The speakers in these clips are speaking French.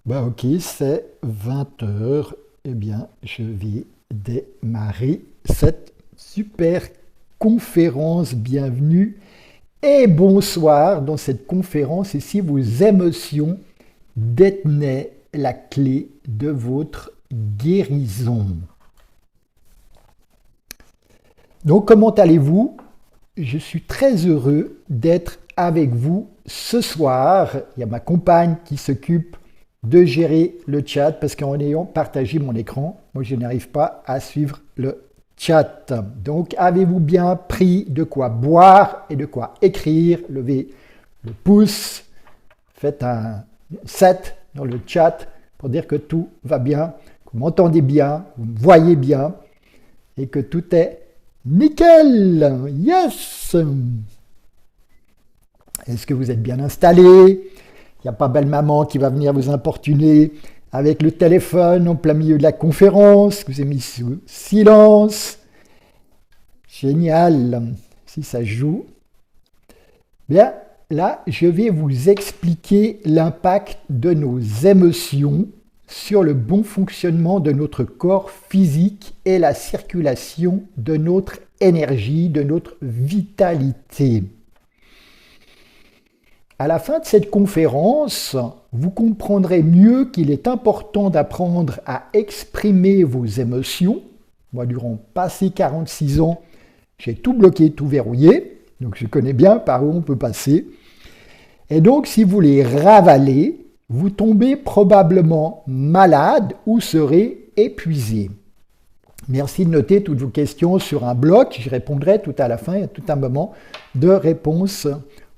Bah ok, c'est 20 heures. Eh bien, je vais démarrer cette super conférence. Bienvenue et bonsoir dans cette conférence. Et si vos émotions détenaient la clé de votre guérison. Donc, comment allez-vous? Je suis très heureux d'être avec vous ce soir. Il y a ma compagne qui s'occupe de gérer le chat parce qu'en ayant partagé mon écran, moi je n'arrive pas à suivre le chat. Donc avez-vous bien pris de quoi boire et de quoi écrire? Levez le pouce, faites un 7 dans le chat pour dire que tout va bien, que vous m'entendez bien, vous me voyez bien et que tout est nickel. Yes! Est-ce que vous êtes bien installé? Il n'y a pas belle maman qui va venir vous importuner avec le téléphone en plein milieu de la conférence, que vous avez mis sous silence. Génial, si ça joue. Bien, là, je vais vous expliquer l'impact de nos émotions sur le bon fonctionnement de notre corps physique et la circulation de notre énergie, de notre vitalité. À la fin de cette conférence, vous comprendrez mieux qu'il est important d'apprendre à exprimer vos émotions. Moi, durant passé 46 ans, j'ai tout bloqué, tout verrouillé, donc je connais bien par où on peut passer. Et donc, si vous les ravalez, vous tombez probablement malade ou serez épuisé. Merci de noter toutes vos questions sur un bloc. Je répondrai tout à la fin, il y a tout un moment de réponse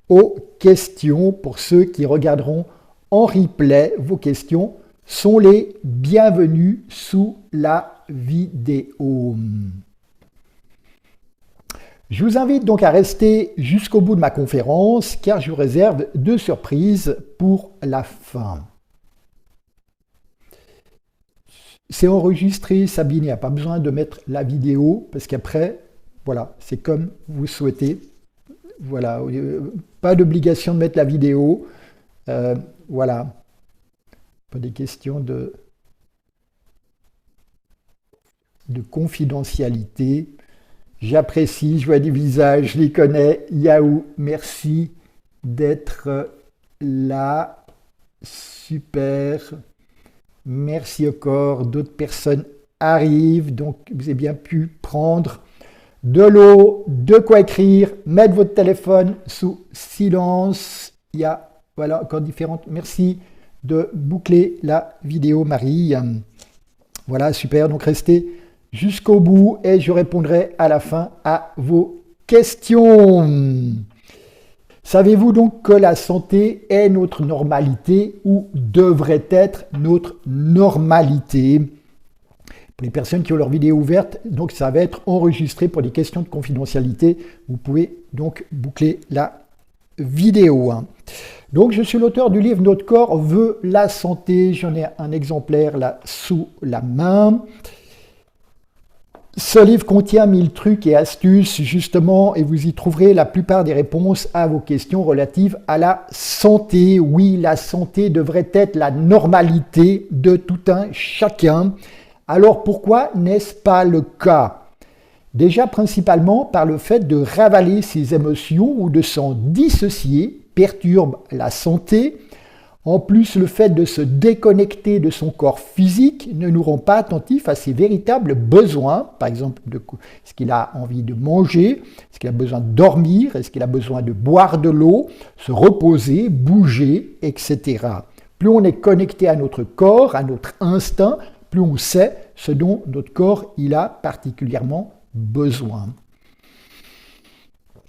aux questions. Pour ceux qui regarderont en replay, vos questions sont les bienvenues sous la vidéo. Je vous invite donc à rester jusqu'au bout de ma conférence car je vous réserve 2 surprises pour la fin. C'est enregistré, Sabine, il n'y a pas besoin de mettre la vidéo parce qu'après, voilà, c'est comme vous souhaitez. Voilà, pas d'obligation de mettre la vidéo. Voilà, pas des questions de confidentialité. J'apprécie, je vois des visages, je les connais. Yahoo, merci d'être là. Super. Merci encore. D'autres personnes arrivent, donc vous avez bien pu prendre de l'eau, de quoi écrire, mettre votre téléphone sous silence. Il y a, voilà, encore différentes. Merci de boucler la vidéo, Marie. Voilà, super. Donc, restez jusqu'au bout et je répondrai à la fin à vos questions. Savez-vous donc que la santé est notre normalité ou devrait être notre normalité? Pour les personnes qui ont leur vidéo ouverte, donc ça va être enregistré pour des questions de confidentialité. Vous pouvez donc boucler la vidéo. Donc je suis l'auteur du livre Notre corps veut la santé. J'en ai un exemplaire là sous la main. Ce livre contient 1000 trucs et astuces justement et vous y trouverez la plupart des réponses à vos questions relatives à la santé. Oui, la santé devrait être la normalité de tout un chacun. Alors pourquoi n'est-ce pas le cas? Déjà principalement par le fait de ravaler ses émotions ou de s'en dissocier perturbe la santé. En plus, le fait de se déconnecter de son corps physique ne nous rend pas attentifs à ses véritables besoins. Par exemple, est-ce qu'il a envie de manger? Est-ce qu'il a besoin de dormir? Est-ce qu'il a besoin de boire de l'eau? Se reposer, bouger, etc. Plus on est connecté à notre corps, à notre instinct, plus on sait ce dont notre corps il a particulièrement besoin.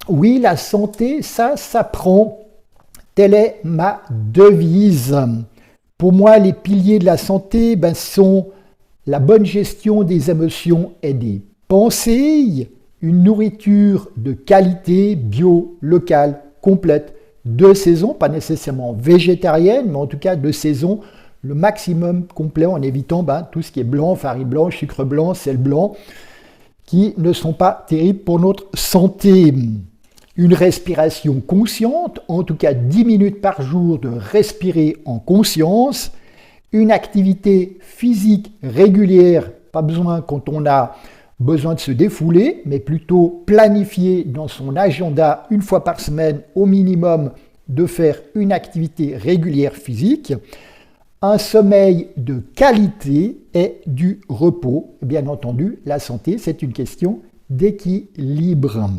Oui, la santé, ça s'apprend. Telle est ma devise. Pour moi, les piliers de la santé sont la bonne gestion des émotions et des pensées, une nourriture de qualité, bio, locale, complète, de saison, pas nécessairement végétarienne, mais en tout cas de saison, le maximum complet en évitant tout ce qui est blanc, farine blanche, sucre blanc, sel blanc, qui ne sont pas terribles pour notre santé. Une respiration consciente, en tout cas 10 minutes par jour de respirer en conscience, Une activité physique régulière, pas besoin quand on a besoin de se défouler, mais plutôt planifier dans son agenda une fois par semaine au minimum de faire une activité régulière physique. Un sommeil de qualité et du repos. Bien entendu, la santé, c'est une question d'équilibre.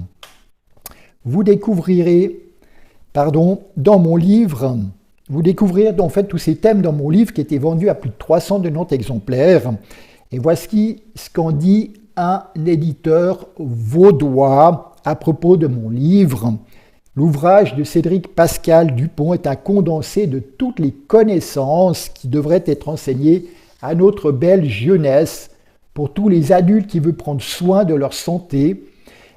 Vous découvrirez, dans mon livre, vous découvrirez en fait tous ces thèmes dans mon livre qui était vendu à plus de 390 exemplaires. Et voici ce qu'en dit un éditeur vaudois à propos de mon livre. L'ouvrage de Cédric Pascal Dupont est un condensé de toutes les connaissances qui devraient être enseignées à notre belle jeunesse pour tous les adultes qui veulent prendre soin de leur santé.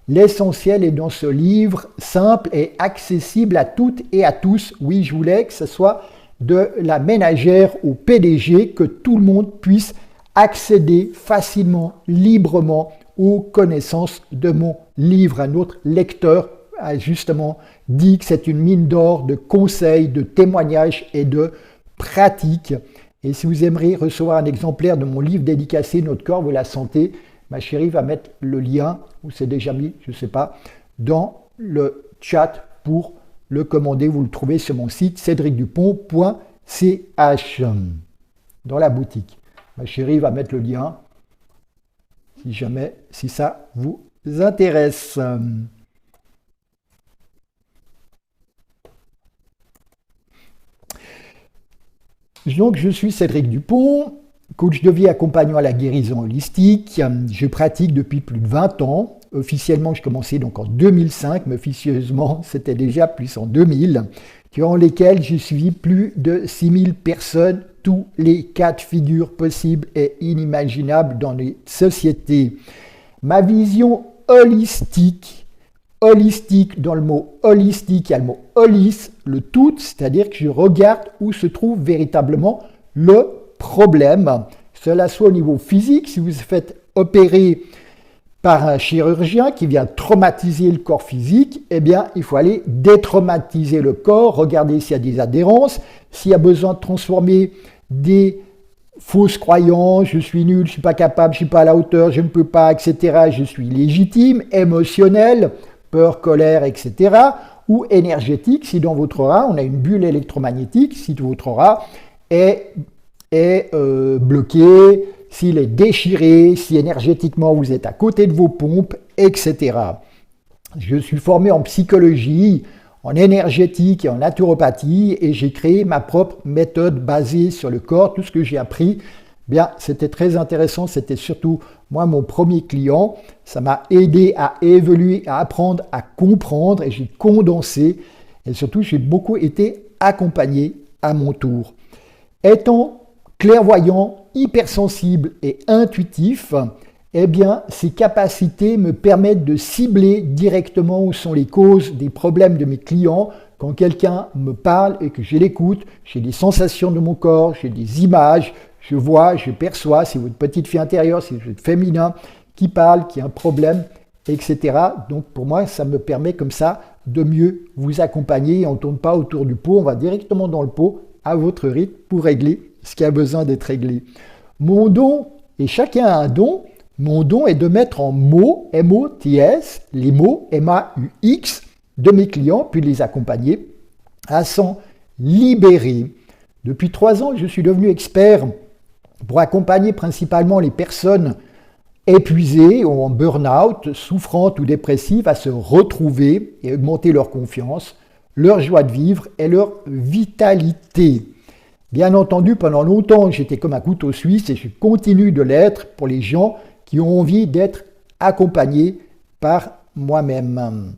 L'essentiel est dans ce livre simple et accessible à toutes et à tous. Oui, je voulais que ce soit de la ménagère au PDG, que tout le monde puisse accéder facilement, librement aux connaissances de mon livre. Un autre lecteur a justement dit que c'est une mine d'or de conseils, de témoignages et de pratiques. Et si vous aimeriez recevoir un exemplaire de mon livre dédicacé Notre corps veut la santé, ma chérie va mettre le lien, ou c'est déjà mis, je ne sais pas, dans le chat pour le commander. Vous le trouvez sur mon site cédricdupont.ch dans la boutique. Ma chérie va mettre le lien si ça vous intéresse. Donc, je suis Cédric Dupont, coach de vie accompagnant à la guérison holistique. Je pratique depuis plus de 20 ans. Officiellement, je commençais donc en 2005, mais officieusement, c'était déjà plus en 2000, durant lesquels j'ai suivi plus de 6000 personnes, tous les cas de figure possibles et inimaginables dans les sociétés. Ma vision holistique, dans le mot holistique, il y a le mot holis, le tout, c'est-à-dire que je regarde où se trouve véritablement le problème. Cela soit au niveau physique, si vous vous faites opérer par un chirurgien qui vient traumatiser le corps physique, eh bien, il faut aller détraumatiser le corps, regarder s'il y a des adhérences, s'il y a besoin de transformer des fausses croyances, je suis nul, je ne suis pas capable, je ne suis pas à la hauteur, je ne peux pas, etc., je suis légitime, émotionnel, peur, colère, etc., ou énergétique, si dans votre aura, on a une bulle électromagnétique, si votre aura est bloqué, s'il est déchiré, si énergétiquement vous êtes à côté de vos pompes, etc. Je suis formé en psychologie, en énergétique et en naturopathie et j'ai créé ma propre méthode basée sur le corps. Tout ce que j'ai appris, bien, c'était très intéressant. C'était surtout, moi, mon premier client. Ça m'a aidé à évoluer, à apprendre, à comprendre et j'ai condensé. Et surtout, j'ai beaucoup été accompagné à mon tour. Étant clairvoyant, hypersensible et intuitif, eh bien, ces capacités me permettent de cibler directement où sont les causes des problèmes de mes clients. Quand quelqu'un me parle et que je l'écoute, j'ai des sensations de mon corps, j'ai des images, je vois, je perçois, c'est votre petite fille intérieure, c'est votre féminin qui parle, qui a un problème, etc. Donc pour moi, ça me permet comme ça de mieux vous accompagner. On ne tourne pas autour du pot, on va directement dans le pot à votre rythme pour régler ce qui a besoin d'être réglé. Mon don, et chacun a un don, mon don est de mettre en mots, M-O-T-S, les mots M-A-U-X de mes clients, puis les accompagner à s'en libérer. Depuis 3 ans, je suis devenu expert pour accompagner principalement les personnes épuisées ou en burn-out, souffrantes ou dépressives à se retrouver et augmenter leur confiance, leur joie de vivre et leur vitalité. Bien entendu, pendant longtemps, j'étais comme un couteau suisse et je continue de l'être pour les gens qui ont envie d'être accompagnés par moi-même.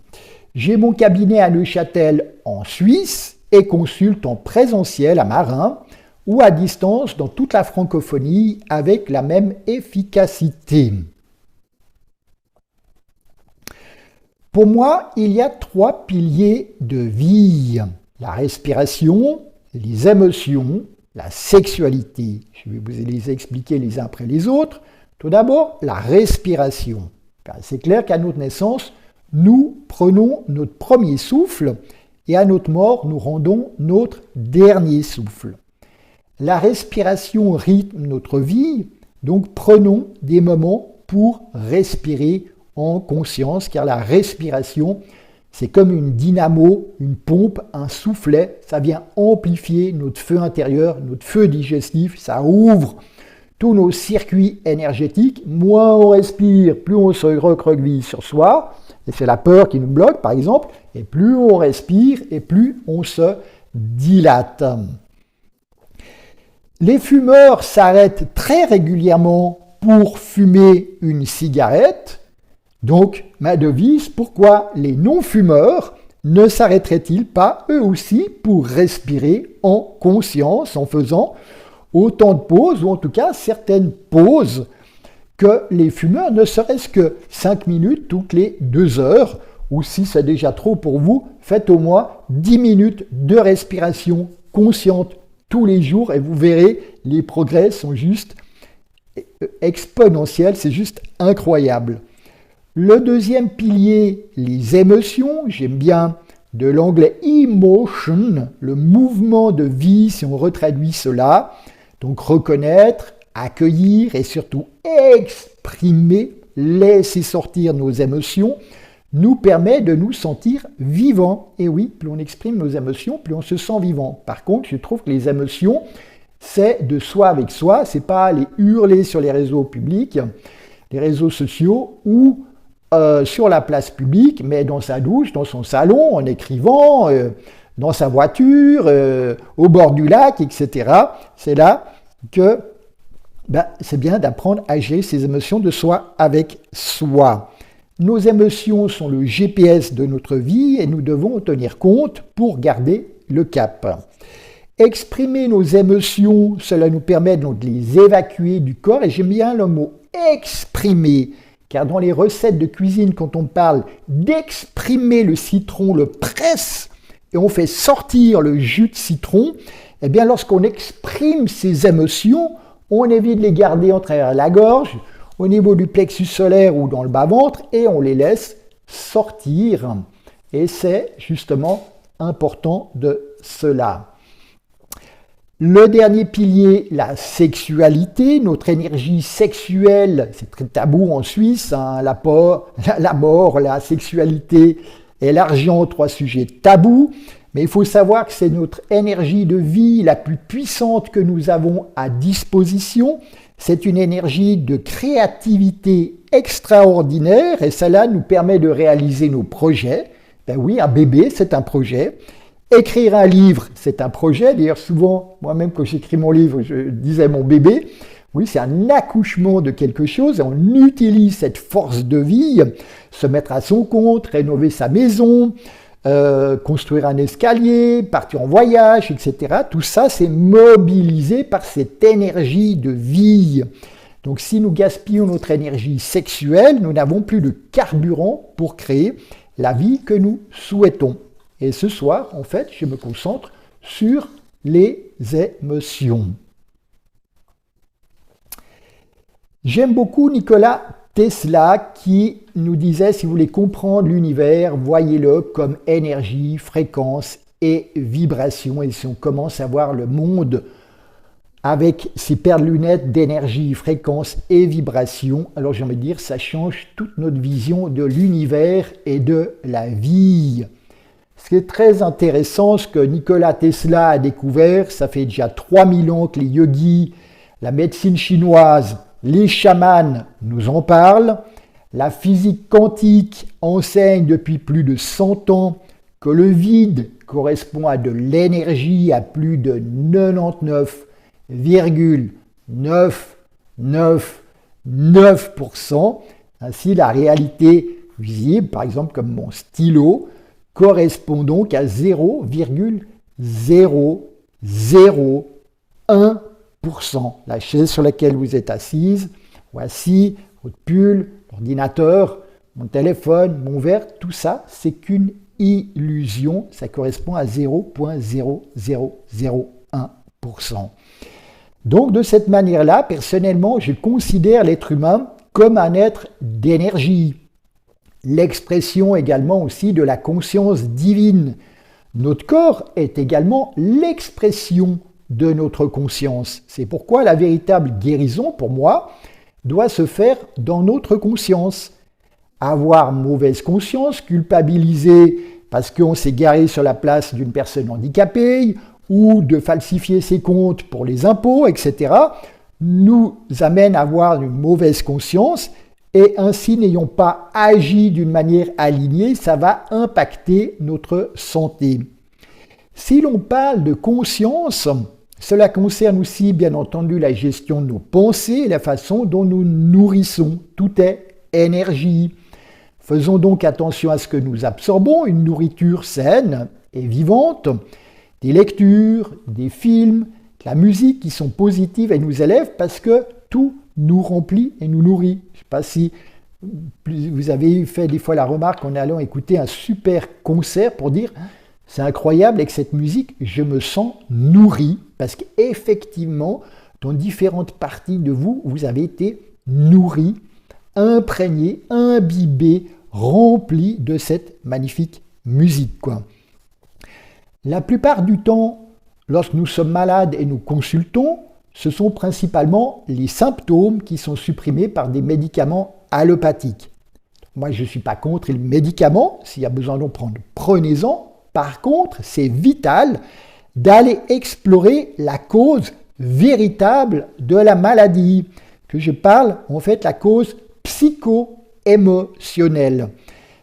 J'ai mon cabinet à Neuchâtel en Suisse et consulte en présentiel à Marin ou à distance dans toute la francophonie avec la même efficacité. Pour moi, il y a 3 piliers de vie. La respiration, les émotions, la sexualité. Je vais vous les expliquer les uns après les autres. Tout d'abord, la respiration. C'est clair qu'à notre naissance, nous prenons notre premier souffle et à notre mort, nous rendons notre dernier souffle. La respiration rythme notre vie, donc prenons des moments pour respirer en conscience, car la respiration, c'est comme une dynamo, une pompe, un soufflet, ça vient amplifier notre feu intérieur, notre feu digestif, ça ouvre tous nos circuits énergétiques. Moins on respire, plus on se recroqueville sur soi, et c'est la peur qui nous bloque par exemple, et plus on respire et plus on se dilate. Les fumeurs s'arrêtent très régulièrement pour fumer une cigarette. Donc, ma devise, pourquoi les non-fumeurs ne s'arrêteraient-ils pas eux aussi pour respirer en conscience en faisant autant de pauses, ou en tout cas certaines pauses que les fumeurs, ne serait-ce que 5 minutes toutes les 2 heures, ou si c'est déjà trop pour vous, faites au moins 10 minutes de respiration consciente tous les jours et vous verrez, les progrès sont juste exponentiels, c'est juste incroyable. Le deuxième pilier, les émotions, j'aime bien de l'anglais emotion, le mouvement de vie si on retraduit cela. Donc reconnaître, accueillir et surtout exprimer, laisser sortir nos émotions, nous permet de nous sentir vivants. Et oui, plus on exprime nos émotions, plus on se sent vivant. Par contre, je trouve que les émotions, c'est de soi avec soi, c'est pas aller hurler sur les réseaux publics, les réseaux sociaux ou sur la place publique, mais dans sa douche, dans son salon, en écrivant, dans sa voiture, au bord du lac, etc. C'est là que c'est bien d'apprendre à gérer ses émotions de soi avec soi. Nos émotions sont le GPS de notre vie et nous devons en tenir compte pour garder le cap. Exprimer nos émotions, cela nous permet donc de les évacuer du corps, et j'aime bien le mot exprimer, car dans les recettes de cuisine, quand on parle d'exprimer le citron, on le presse et on fait sortir le jus de citron, eh bien lorsqu'on exprime ses émotions, on évite de les garder en travers la gorge, au niveau du plexus solaire ou dans le bas-ventre, et on les laisse sortir. Et c'est justement important de cela. Le dernier pilier, la sexualité, notre énergie sexuelle, c'est très tabou en Suisse, hein, la mort, la sexualité et l'argent, 3 sujets tabous, mais il faut savoir que c'est notre énergie de vie la plus puissante que nous avons à disposition. C'est une énergie de créativité extraordinaire et cela nous permet de réaliser nos projets. Ben oui, un bébé, c'est un projet. Écrire un livre, c'est un projet. D'ailleurs, souvent, moi-même, quand j'écris mon livre, je disais mon bébé. Oui, c'est un accouchement de quelque chose. On utilise cette force de vie, se mettre à son compte, rénover sa maison, construire un escalier, partir en voyage, etc. Tout ça, c'est mobilisé par cette énergie de vie. Donc, si nous gaspillons notre énergie sexuelle, nous n'avons plus de carburant pour créer la vie que nous souhaitons. Et ce soir, en fait, je me concentre sur les émotions. J'aime beaucoup Nikola Tesla qui nous disait, si vous voulez comprendre l'univers, voyez-le comme énergie, fréquence et vibration. Et si on commence à voir le monde avec ces paires de lunettes d'énergie, fréquence et vibration, alors j'ai envie de dire, ça change toute notre vision de l'univers et de la vie. Ce qui est très intéressant, ce que Nikola Tesla a découvert, ça fait déjà 3000 ans que les yogis, la médecine chinoise, les chamans nous en parlent. La physique quantique enseigne depuis plus de 100 ans que le vide correspond à de l'énergie à plus de 99,999%. Ainsi, la réalité visible, par exemple comme mon stylo, correspond donc à 0,001%. La chaise sur laquelle vous êtes assise, voici votre pull, l'ordinateur, mon téléphone, mon verre, tout ça, c'est qu'une illusion. Ça correspond à 0,0001%. Donc, de cette manière-là, personnellement, je considère l'être humain comme un être d'énergie. L'expression également aussi de la conscience divine. Notre corps est également l'expression de notre conscience. C'est pourquoi la véritable guérison, pour moi, doit se faire dans notre conscience. Avoir mauvaise conscience, culpabiliser parce qu'on s'est garé sur la place d'une personne handicapée ou de falsifier ses comptes pour les impôts, etc., nous amène à avoir une mauvaise conscience et ainsi n'ayons pas agi d'une manière alignée, ça va impacter notre santé. Si l'on parle de conscience, cela concerne aussi bien entendu la gestion de nos pensées et la façon dont nous nourrissons. Tout est énergie. Faisons donc attention à ce que nous absorbons, une nourriture saine et vivante, des lectures, des films, de la musique qui sont positives et nous élèvent parce que tout nous remplit et nous nourrit. Je ne sais pas si vous avez fait des fois la remarque en allant écouter un super concert pour dire « c'est incroyable avec cette musique, je me sens nourri » parce qu'effectivement, dans différentes parties de vous, vous avez été nourri, imprégné, imbibé, rempli de cette magnifique musique, quoi. La plupart du temps, lorsque nous sommes malades et nous consultons, ce sont principalement les symptômes qui sont supprimés par des médicaments allopathiques. Moi, je ne suis pas contre les médicaments. S'il y a besoin d'en prendre, prenez-en. Par contre, c'est vital d'aller explorer la cause véritable de la maladie. Que je parle, en fait, la cause psycho-émotionnelle.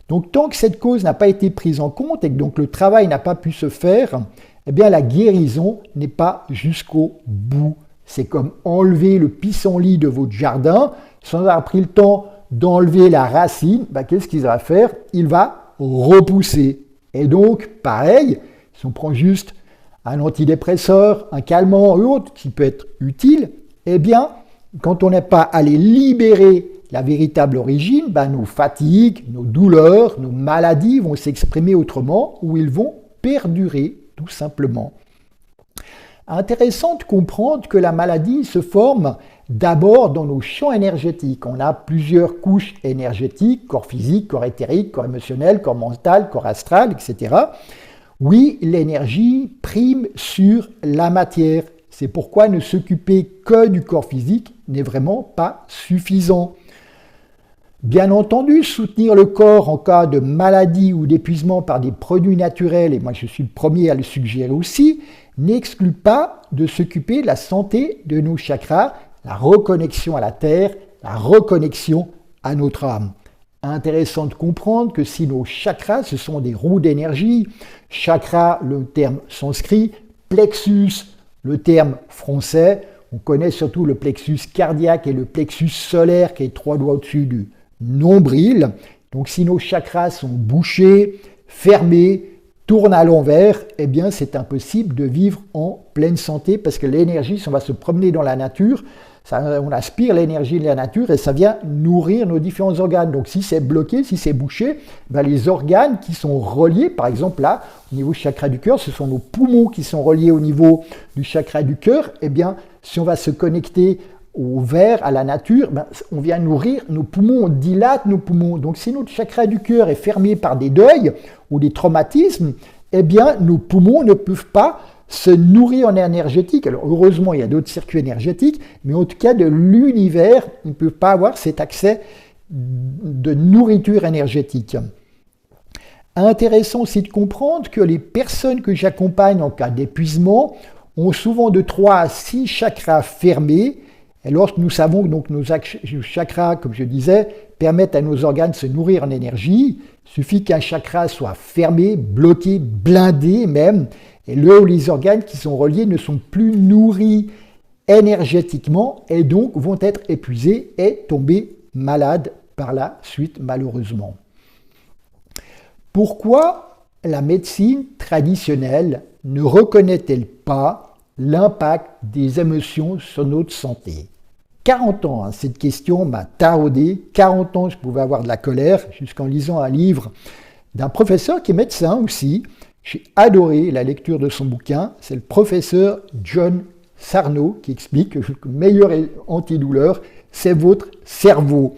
Donc, tant que cette cause n'a pas été prise en compte et que donc le travail n'a pas pu se faire, eh bien, la guérison n'est pas jusqu'au bout. C'est comme enlever le pissenlit de votre jardin sans avoir pris le temps d'enlever la racine. Qu'est-ce qu'il va faire? Il va repousser. Et donc, pareil, si on prend juste un antidépresseur, un calmant ou autre qui peut être utile, eh bien, quand on n'est pas allé libérer la véritable origine, nos fatigues, nos douleurs, nos maladies vont s'exprimer autrement ou ils vont perdurer tout simplement. Intéressant de comprendre que la maladie se forme d'abord dans nos champs énergétiques. On a plusieurs couches énergétiques, corps physique, corps éthérique, corps émotionnel, corps mental, corps astral, etc. Oui, l'énergie prime sur la matière. C'est pourquoi ne s'occuper que du corps physique n'est vraiment pas suffisant. Bien entendu, soutenir le corps en cas de maladie ou d'épuisement par des produits naturels, et moi je suis le premier à le suggérer aussi, n'exclut pas de s'occuper de la santé de nos chakras, la reconnexion à la terre, la reconnexion à notre âme. Intéressant de comprendre que si nos chakras, ce sont des roues d'énergie, chakra, le terme sanskrit, plexus, le terme français, on connaît surtout le plexus cardiaque et le plexus solaire qui est 3 doigts au-dessus du nombril. Donc si nos chakras sont bouchés, fermés, tournent à l'envers, eh bien c'est impossible de vivre en pleine santé parce que l'énergie, si on va se promener dans la nature, on aspire l'énergie de la nature et ça vient nourrir nos différents organes. Donc si c'est bloqué, si c'est bouché, les organes qui sont reliés, par exemple là, au niveau du chakra du cœur, ce sont nos poumons qui sont reliés au niveau du chakra du cœur, eh bien si on va se connecter au verre, à la nature, on vient nourrir nos poumons, on dilate nos poumons. Donc si notre chakra du cœur est fermé par des deuils ou des traumatismes, eh bien nos poumons ne peuvent pas se nourrir en énergétique. Alors heureusement, il y a d'autres circuits énergétiques, mais en tout cas de l'univers, ils ne peuvent pas avoir cet accès de nourriture énergétique. Intéressant aussi de comprendre que les personnes que j'accompagne en cas d'épuisement ont souvent de 3 à 6 chakras fermés. Et lorsque nous savons que donc nos chakras, comme je disais, permettent à nos organes de se nourrir en énergie, il suffit qu'un chakra soit fermé, bloqué, blindé même, et là où les organes qui sont reliés ne sont plus nourris énergétiquement et donc vont être épuisés et tomber malades par la suite malheureusement. Pourquoi la médecine traditionnelle ne reconnaît-elle pas l'impact des émotions sur notre santé? 40 ans, cette question m'a taraudé. 40 ans, je pouvais avoir de la colère jusqu'en lisant un livre d'un professeur qui est médecin aussi. J'ai adoré la lecture de son bouquin. C'est le professeur John Sarno qui explique que le meilleur antidouleur, c'est votre cerveau.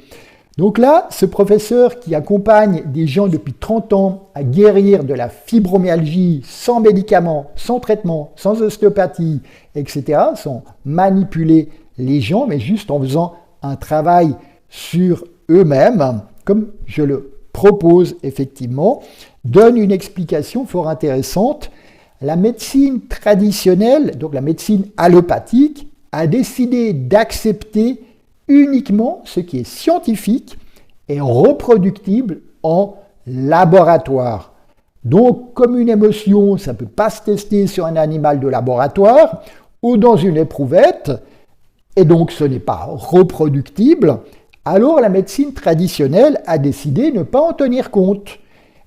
Donc là, ce professeur qui accompagne des gens depuis 30 ans à guérir de la fibromyalgie sans médicaments, sans traitement, sans ostéopathie, etc., sans manipuler les gens, mais juste en faisant un travail sur eux-mêmes, comme je le propose effectivement, donne une explication fort intéressante. La médecine traditionnelle, donc la médecine allopathique, a décidé d'accepter uniquement ce qui est scientifique et reproductible en laboratoire. Donc, comme une émotion, ça ne peut pas se tester sur un animal de laboratoire ou dans une éprouvette, et donc ce n'est pas reproductible, alors la médecine traditionnelle a décidé de ne pas en tenir compte.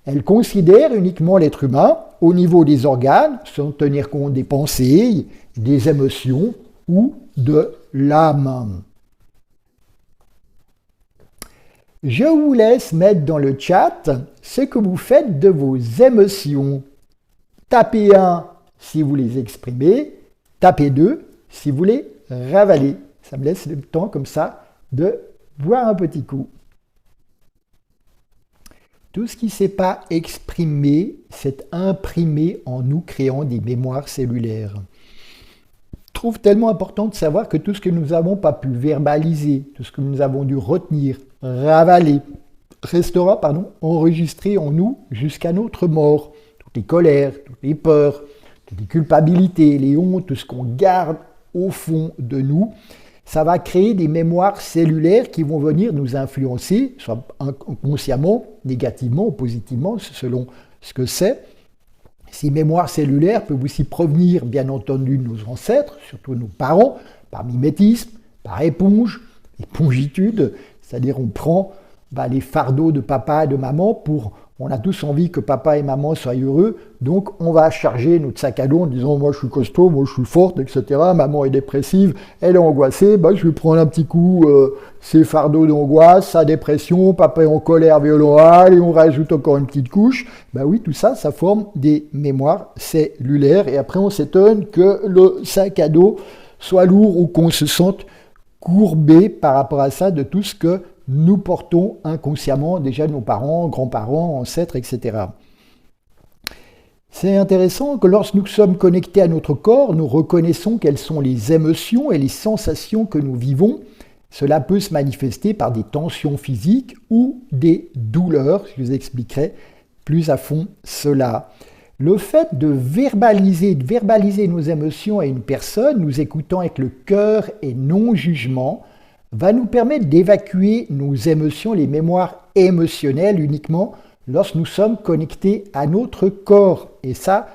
Elle considère uniquement l'être humain au niveau des organes, sans tenir compte des pensées, des émotions ou de l'âme. Je vous laisse mettre dans le chat ce que vous faites de vos émotions. Tapez 1 si vous les exprimez, tapez 2 si vous les ravalez. Ça me laisse le temps comme ça de boire un petit coup. Tout ce qui ne s'est pas exprimé s'est imprimé en nous, créant des mémoires cellulaires. Je trouve tellement important de savoir que tout ce que nous n'avons pas pu verbaliser, tout ce que nous avons dû retenir, ravaler, restera enregistré en nous jusqu'à notre mort. Toutes les colères, toutes les peurs, toutes les culpabilités, les hontes, tout ce qu'on garde au fond de nous, ça va créer des mémoires cellulaires qui vont venir nous influencer, soit inconsciemment, négativement ou positivement, selon ce que c'est. Ces mémoires cellulaires peuvent aussi provenir, bien entendu, de nos ancêtres, surtout nos parents, par mimétisme, par épongitude, c'est-à-dire on prend les fardeaux de papa et de maman on a tous envie que papa et maman soient heureux, donc on va charger notre sac à dos en disant moi je suis costaud, moi je suis forte, etc. Maman est dépressive, elle est angoissée, je vais prendre un petit coup ses fardeaux d'angoisse, sa dépression, papa est en colère violente, et on rajoute encore une petite couche. Oui, tout ça, ça forme des mémoires cellulaires, et après on s'étonne que le sac à dos soit lourd ou qu'on se sente courbé par rapport à ça de tout ce que nous portons inconsciemment déjà de nos parents, grands-parents, ancêtres, etc. C'est intéressant que lorsque nous sommes connectés à notre corps, nous reconnaissons quelles sont les émotions et les sensations que nous vivons. Cela peut se manifester par des tensions physiques ou des douleurs. Je vous expliquerai plus à fond cela. Le fait de verbaliser nos émotions à une personne, nous écoutant avec le cœur et non-jugement, va nous permettre d'évacuer nos émotions, les mémoires émotionnelles uniquement lorsque nous sommes connectés à notre corps. Et ça,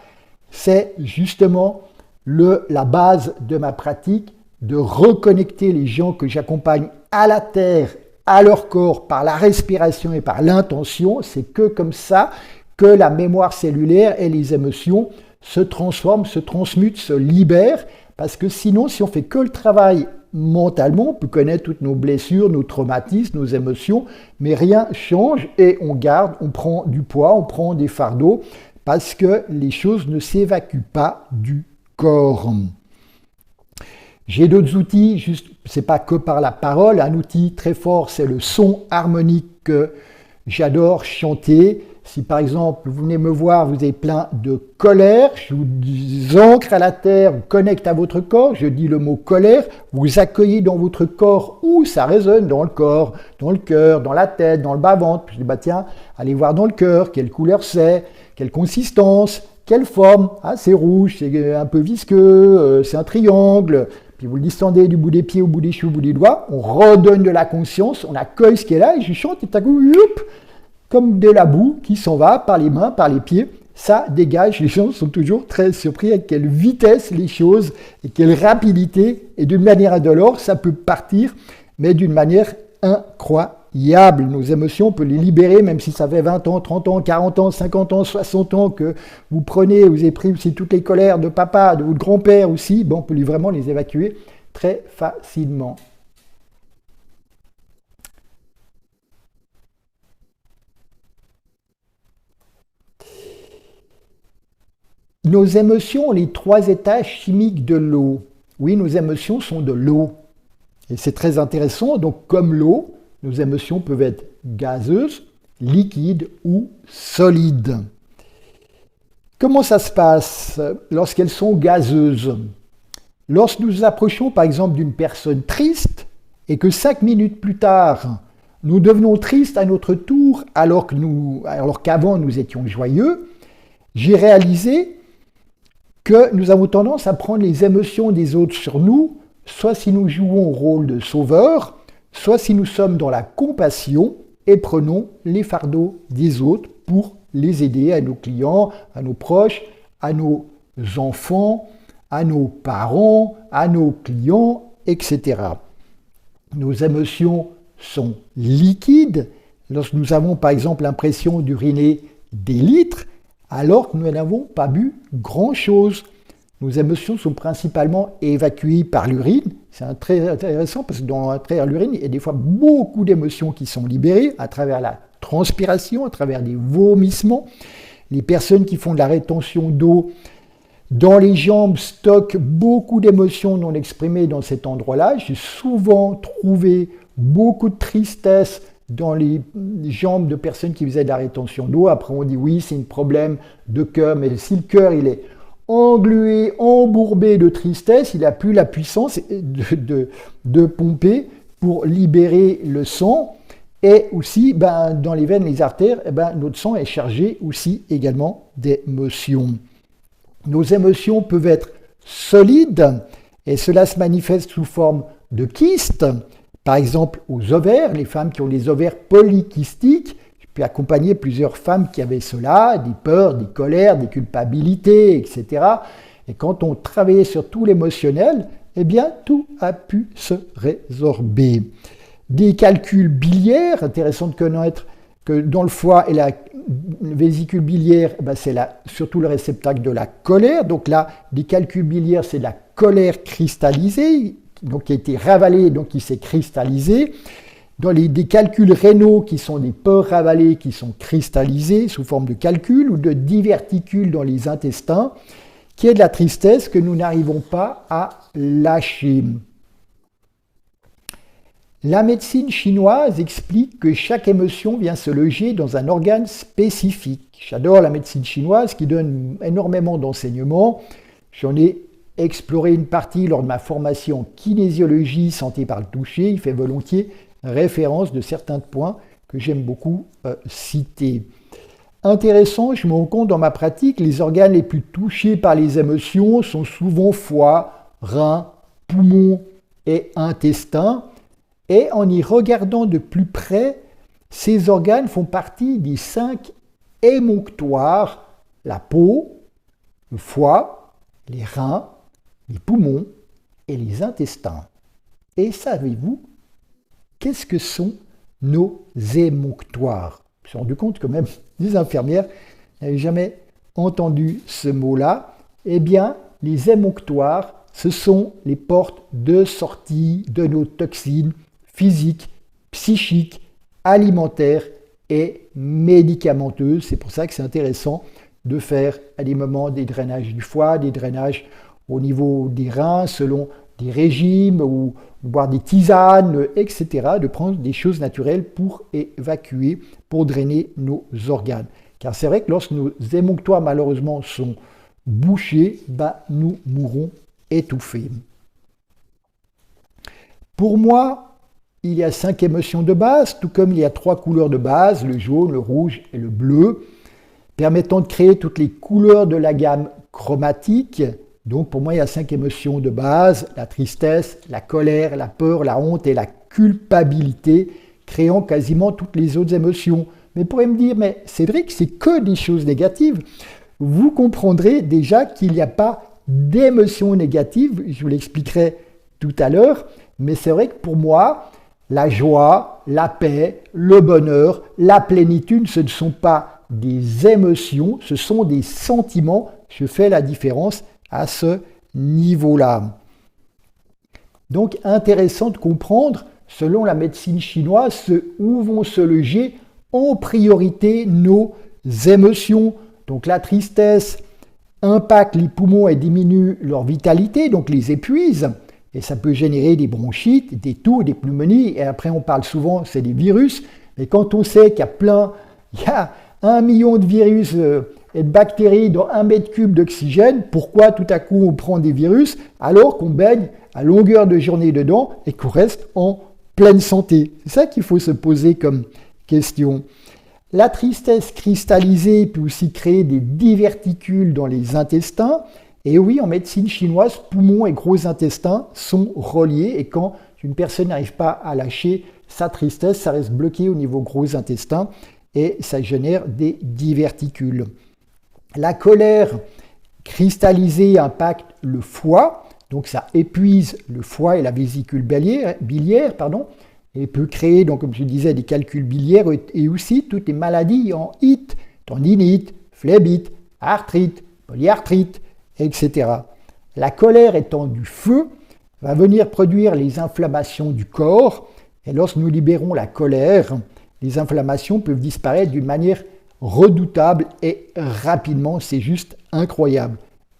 c'est justement la base de ma pratique, de reconnecter les gens que j'accompagne à la terre, à leur corps, par la respiration et par l'intention. C'est que comme ça que la mémoire cellulaire et les émotions se transforment, se transmutent, se libèrent, parce que sinon, si on fait que le travail mentalement, on peut connaître toutes nos blessures, nos traumatismes, nos émotions, mais rien change et on garde, on prend du poids, on prend des fardeaux, parce que les choses ne s'évacuent pas du corps. J'ai d'autres outils, c'est pas que par la parole, un outil très fort, c'est le son harmonique que j'adore chanter. Si par exemple vous venez me voir, vous avez plein de colère, je vous ancre à la terre, vous connecte à votre corps, je dis le mot colère, vous accueillez dans votre corps où ça résonne, dans le corps, dans le cœur, dans la tête, dans le bas-ventre. Puis je dis tiens, allez voir dans le cœur, quelle couleur c'est, quelle consistance, quelle forme. Ah, c'est rouge, c'est un peu visqueux, c'est un triangle. Puis vous le distendez du bout des pieds au bout des cheveux, au bout des doigts, on redonne de la conscience, on accueille ce qui est là et je chante et tout à coup, youp, comme de la boue qui s'en va par les mains, par les pieds, ça dégage. Les gens sont toujours très surpris à quelle vitesse les choses et quelle rapidité, et d'une manière indolore, ça peut partir, mais d'une manière incroyable. Nos émotions, on peut les libérer, même si ça fait 20 ans, 30 ans, 40 ans, 50 ans, 60 ans que vous prenez, vous avez pris aussi toutes les colères de papa, de votre grand-père aussi, on peut vraiment les évacuer très facilement. Nos émotions ont les 3 états chimiques de l'eau. Oui, nos émotions sont de l'eau. Et c'est très intéressant. Donc, comme l'eau, nos émotions peuvent être gazeuses, liquides ou solides. Comment ça se passe lorsqu'elles sont gazeuses? Lorsque nous nous approchons par exemple d'une personne triste et que 5 minutes plus tard, nous devenons tristes à notre tour alors qu'avant nous étions joyeux, j'ai réalisé que nous avons tendance à prendre les émotions des autres sur nous, soit si nous jouons au rôle de sauveur, soit si nous sommes dans la compassion et prenons les fardeaux des autres pour les aider à nos clients, à nos proches, à nos enfants, à nos parents, à nos clients, etc. Nos émotions sont liquides lorsque nous avons par exemple l'impression d'uriner des litres alors que nous n'avons pas bu grand-chose. Nos émotions sont principalement évacuées par l'urine. C'est très intéressant parce que à travers l'urine, il y a des fois beaucoup d'émotions qui sont libérées à travers la transpiration, à travers des vomissements. Les personnes qui font de la rétention d'eau dans les jambes stockent beaucoup d'émotions non exprimées dans cet endroit-là. J'ai souvent trouvé beaucoup de tristesse dans les jambes de personnes qui faisaient de la rétention d'eau. Après, on dit oui, c'est un problème de cœur, mais si le cœur il est englué, embourbé de tristesse, il n'a plus la puissance de pomper pour libérer le sang. Et aussi, dans les veines, les artères, notre sang est chargé aussi également d'émotions. Nos émotions peuvent être solides et cela se manifeste sous forme de kystes. Par exemple, aux ovaires, les femmes qui ont des ovaires polykystiques, je peux accompagner plusieurs femmes qui avaient cela, des peurs, des colères, des culpabilités, etc. Et quand on travaillait sur tout l'émotionnel, tout a pu se résorber. Des calculs biliaires, intéressant de connaître que dans le foie et la vésicule biliaire, c'est surtout le réceptacle de la colère. Donc là, des calculs biliaires, c'est de la colère cristallisée, donc qui a été ravalée, donc qui s'est cristallisée. Dans des calculs rénaux qui sont des peurs ravalées qui sont cristallisés sous forme de calculs ou de diverticules dans les intestins, qui est de la tristesse que nous n'arrivons pas à lâcher. La médecine chinoise explique que chaque émotion vient se loger dans un organe spécifique. J'adore la médecine chinoise qui donne énormément d'enseignements. J'en ai exploré une partie lors de ma formation en kinésiologie, santé par le toucher. Il fait volontiers référence de certains points que j'aime beaucoup citer. Intéressant, je me rends compte dans ma pratique, les organes les plus touchés par les émotions sont souvent foie, rein, poumons et intestin. Et en y regardant de plus près, ces organes font partie des 5 émonctoires, la peau, le foie, les reins, les poumons et les intestins. Et savez-vous, qu'est-ce que sont nos émonctoires? Je me suis rendu compte que même les infirmières n'avaient jamais entendu ce mot-là. Eh bien, les émonctoires, ce sont les portes de sortie de nos toxines physiques, psychiques, alimentaires et médicamenteuses. C'est pour ça que c'est intéressant de faire à des moments des drainages du foie, des drainages au niveau des reins selon des régimes ou boire des tisanes, etc. De prendre des choses naturelles pour évacuer, pour drainer nos organes. Car c'est vrai que lorsque nos émonctoires malheureusement sont bouchés, nous mourrons étouffés. Pour moi, il y a 5 émotions de base, tout comme il y a 3 couleurs de base, le jaune, le rouge et le bleu, permettant de créer toutes les couleurs de la gamme chromatique. Donc pour moi, il y a 5 émotions de base, la tristesse, la colère, la peur, la honte et la culpabilité, créant quasiment toutes les autres émotions. Mais vous pourrez me dire, mais Cédric, c'est que des choses négatives. Vous comprendrez déjà qu'il n'y a pas d'émotions négatives, je vous l'expliquerai tout à l'heure, mais c'est vrai que pour moi, la joie, la paix, le bonheur, la plénitude, ce ne sont pas des émotions, ce sont des sentiments. Je fais la différence à ce niveau-là. Donc, intéressant de comprendre, selon la médecine chinoise, où vont se loger en priorité nos émotions. Donc, la tristesse impacte les poumons et diminue leur vitalité, donc les épuise. et ça peut générer des bronchites, des toux, des pneumonies, et après on parle souvent, c'est des virus, mais quand on sait qu'il y a 1 million de virus et de bactéries dans 1 mètre cube d'oxygène, pourquoi tout à coup on prend des virus alors qu'on baigne à longueur de journée dedans et qu'on reste en pleine santé? C'est ça qu'il faut se poser comme question. La tristesse cristallisée peut aussi créer des diverticules dans les intestins. Et oui, en médecine chinoise, poumons et gros intestins sont reliés. Et quand une personne n'arrive pas à lâcher sa tristesse, ça reste bloqué au niveau gros intestin et ça génère des diverticules. La colère cristallisée impacte le foie. Donc ça épuise le foie et la vésicule biliaire, et peut créer, donc, comme je disais, des calculs biliaires et aussi toutes les maladies en IT, tendinite, phlébite, arthrite, polyarthrite, etc. La colère étant du feu, va venir produire les inflammations du corps, et lorsque nous libérons la colère, les inflammations peuvent disparaître d'une manière redoutable et rapidement, c'est juste incroyable.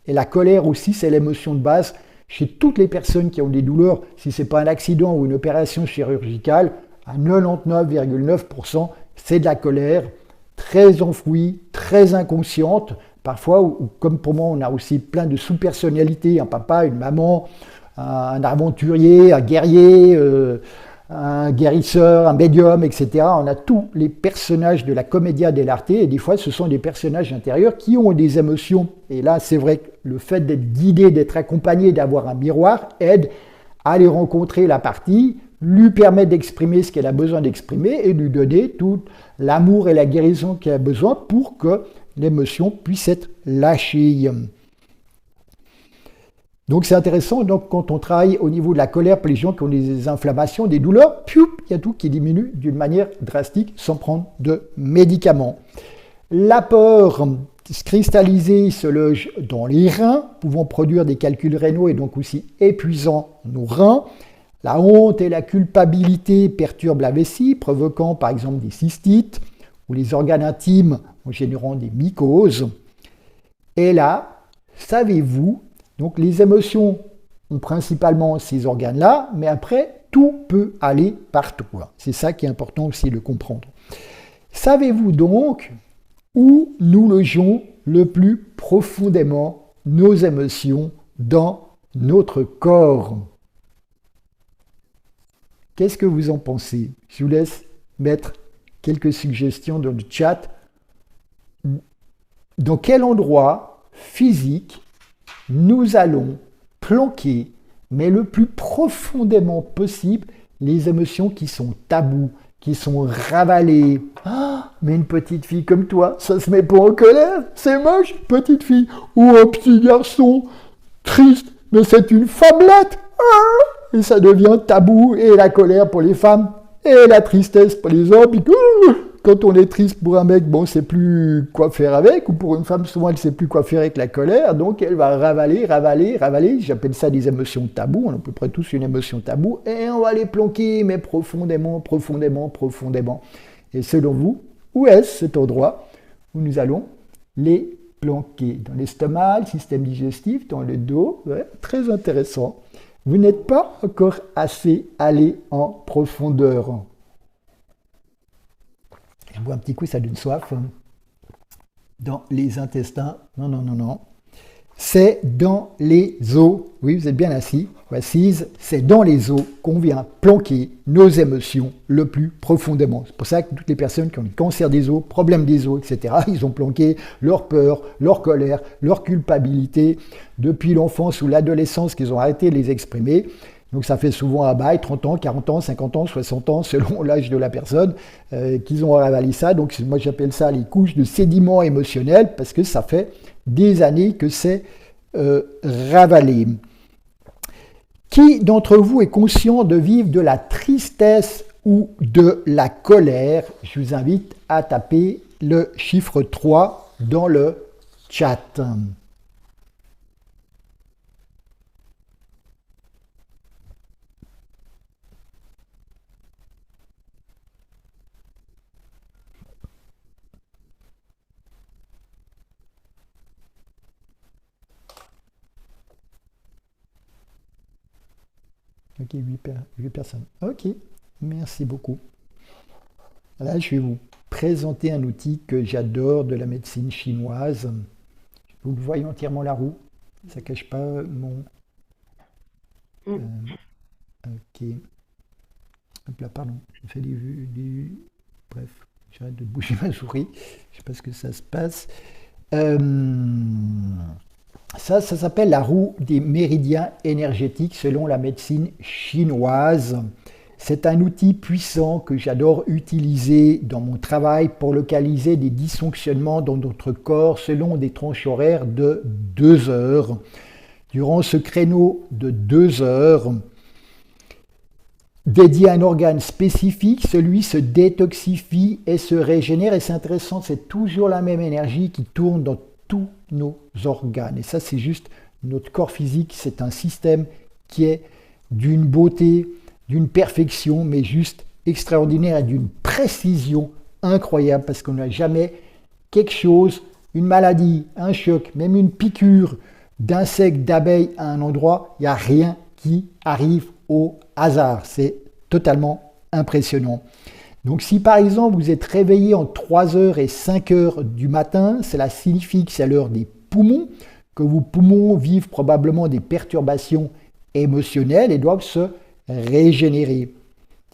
Et la colère aussi, c'est l'émotion de base chez toutes les personnes qui ont des douleurs, si ce n'est pas un accident ou une opération chirurgicale, à 99,9%, c'est de la colère, très enfouie, très inconsciente, parfois, ou comme pour moi, on a aussi plein de sous-personnalités, un papa, une maman, un aventurier, un guerrier, un guérisseur, un médium, etc. On a tous les personnages de la commedia dell'arte, et des fois, ce sont des personnages intérieurs qui ont des émotions. Et là, c'est vrai que le fait d'être guidé, d'être accompagné, d'avoir un miroir, aide à aller rencontrer la partie, lui permet d'exprimer ce qu'elle a besoin d'exprimer et lui donner tout l'amour et la guérison qu'elle a besoin pour que l'émotion puisse être lâchée. Donc c'est intéressant, donc, quand on travaille au niveau de la colère pour les gens qui ont des inflammations, des douleurs, il y a tout qui diminue d'une manière drastique sans prendre de médicaments. La peur cristallisée se loge dans les reins, pouvant produire des calculs rénaux et donc aussi épuisant nos reins. La honte et la culpabilité perturbent la vessie, provoquant par exemple des cystites, ou les organes intimes en générant des mycoses. Et là, savez-vous, donc les émotions ont principalement ces organes-là, mais après, tout peut aller partout. C'est ça qui est important aussi de comprendre. Savez-vous donc où nous logeons le plus profondément nos émotions dans notre corps? Qu'est-ce que vous en pensez? Je vous laisse mettre quelques suggestions dans le chat. Dans quel endroit physique nous allons planquer, mais le plus profondément possible, les émotions qui sont tabous, qui sont ravalées? Ah, mais une petite fille comme toi, ça se met pas en colère, c'est moche, petite fille. Ou un petit garçon triste, mais c'est une femmelette. Ah, et ça devient tabou, et la colère pour les femmes, et la tristesse pour les hommes. Quand on est triste pour un mec, bon, c'est plus quoi faire avec, ou pour une femme, souvent, elle sait plus quoi faire avec la colère, donc elle va ravaler. J'appelle ça des émotions tabous, on a à peu près tous une émotion tabou, et on va les planquer, mais profondément. Et selon vous, où est-ce cet endroit où nous allons les planquer? Dans l'estomac, le système digestif, dans le dos? Ouais, très intéressant. Vous n'êtes pas encore assez allé en profondeur. On boit un petit coup, ça donne soif. Dans les intestins, non. C'est dans les os. Oui, vous êtes bien assis ou assise. C'est dans les os qu'on vient planquer nos émotions le plus profondément. C'est pour ça que toutes les personnes qui ont le cancer des os, problème des os, etc., ils ont planqué leur peur, leur colère, leur culpabilité depuis l'enfance ou l'adolescence qu'ils ont arrêté de les exprimer. Donc ça fait souvent un bail, 30 ans, 40 ans, 50 ans, 60 ans, selon l'âge de la personne, qu'ils ont ravalé ça. Donc moi j'appelle ça les couches de sédiments émotionnels, parce que ça fait des années que c'est ravalé. Qui d'entre vous est conscient de vivre de la tristesse ou de la colère? Je vous invite à taper le chiffre 3 dans le chat. Ok, 8 personnes. Ok, merci beaucoup. Là, je vais vous présenter un outil que j'adore de la médecine chinoise. Vous voyez entièrement la roue. Ça ne cache pas mon... ok. Hop là, pardon. Je fais Bref, j'arrête de bouger ma souris. Je ne sais pas ce que ça se passe. Ça s'appelle la roue des méridiens énergétiques selon la médecine chinoise. C'est un outil puissant que j'adore utiliser dans mon travail pour localiser des dysfonctionnements dans notre corps selon des tranches horaires de 2 heures. Durant ce créneau de 2 heures, dédié à un organe spécifique, celui se détoxifie et se régénère. Et c'est intéressant, c'est toujours la même énergie qui tourne dans tous nos organes. Et ça, c'est juste notre corps physique, c'est un système qui est d'une beauté, d'une perfection, mais juste extraordinaire et d'une précision incroyable parce qu'on n'a jamais quelque chose, une maladie, un choc, même une piqûre d'insectes, d'abeilles à un endroit, il n'y a rien qui arrive au hasard. C'est totalement impressionnant. Donc si par exemple vous êtes réveillé en 3 heures et 5 heures du matin, cela signifie que c'est l'heure des poumons, que vos poumons vivent probablement des perturbations émotionnelles et doivent se régénérer.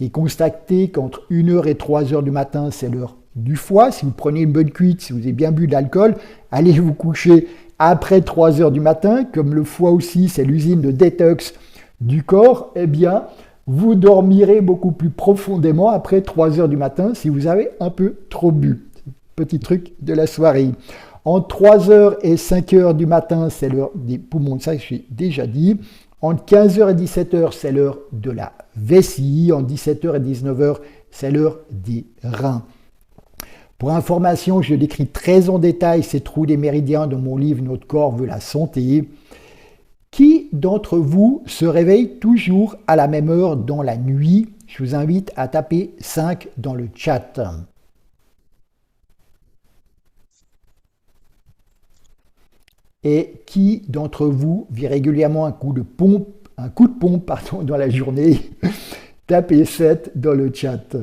Et constatez qu'entre 1 heure et 3 heures du matin, c'est l'heure du foie. Si vous prenez une bonne cuite, si vous avez bien bu d'alcool, allez vous coucher après 3 heures du matin, comme le foie aussi, c'est l'usine de détox du corps, eh bien, vous dormirez beaucoup plus profondément après 3 heures du matin si vous avez un peu trop bu. Petit truc de la soirée. Entre 3 heures et 5 heures du matin, c'est l'heure des poumons, ça j'ai déjà dit. Entre 15 heures et 17 heures, c'est l'heure de la vessie. Entre 17 heures et 19 heures, c'est l'heure des reins. Pour information, je décris très en détail ces trous des méridiens dans mon livre « Notre corps veut la santé ». Qui d'entre vous se réveille toujours à la même heure dans la nuit? Je vous invite à taper 5 dans le chat. Et qui d'entre vous vit régulièrement un coup de pompe dans la journée? Tapez 7 dans le chat.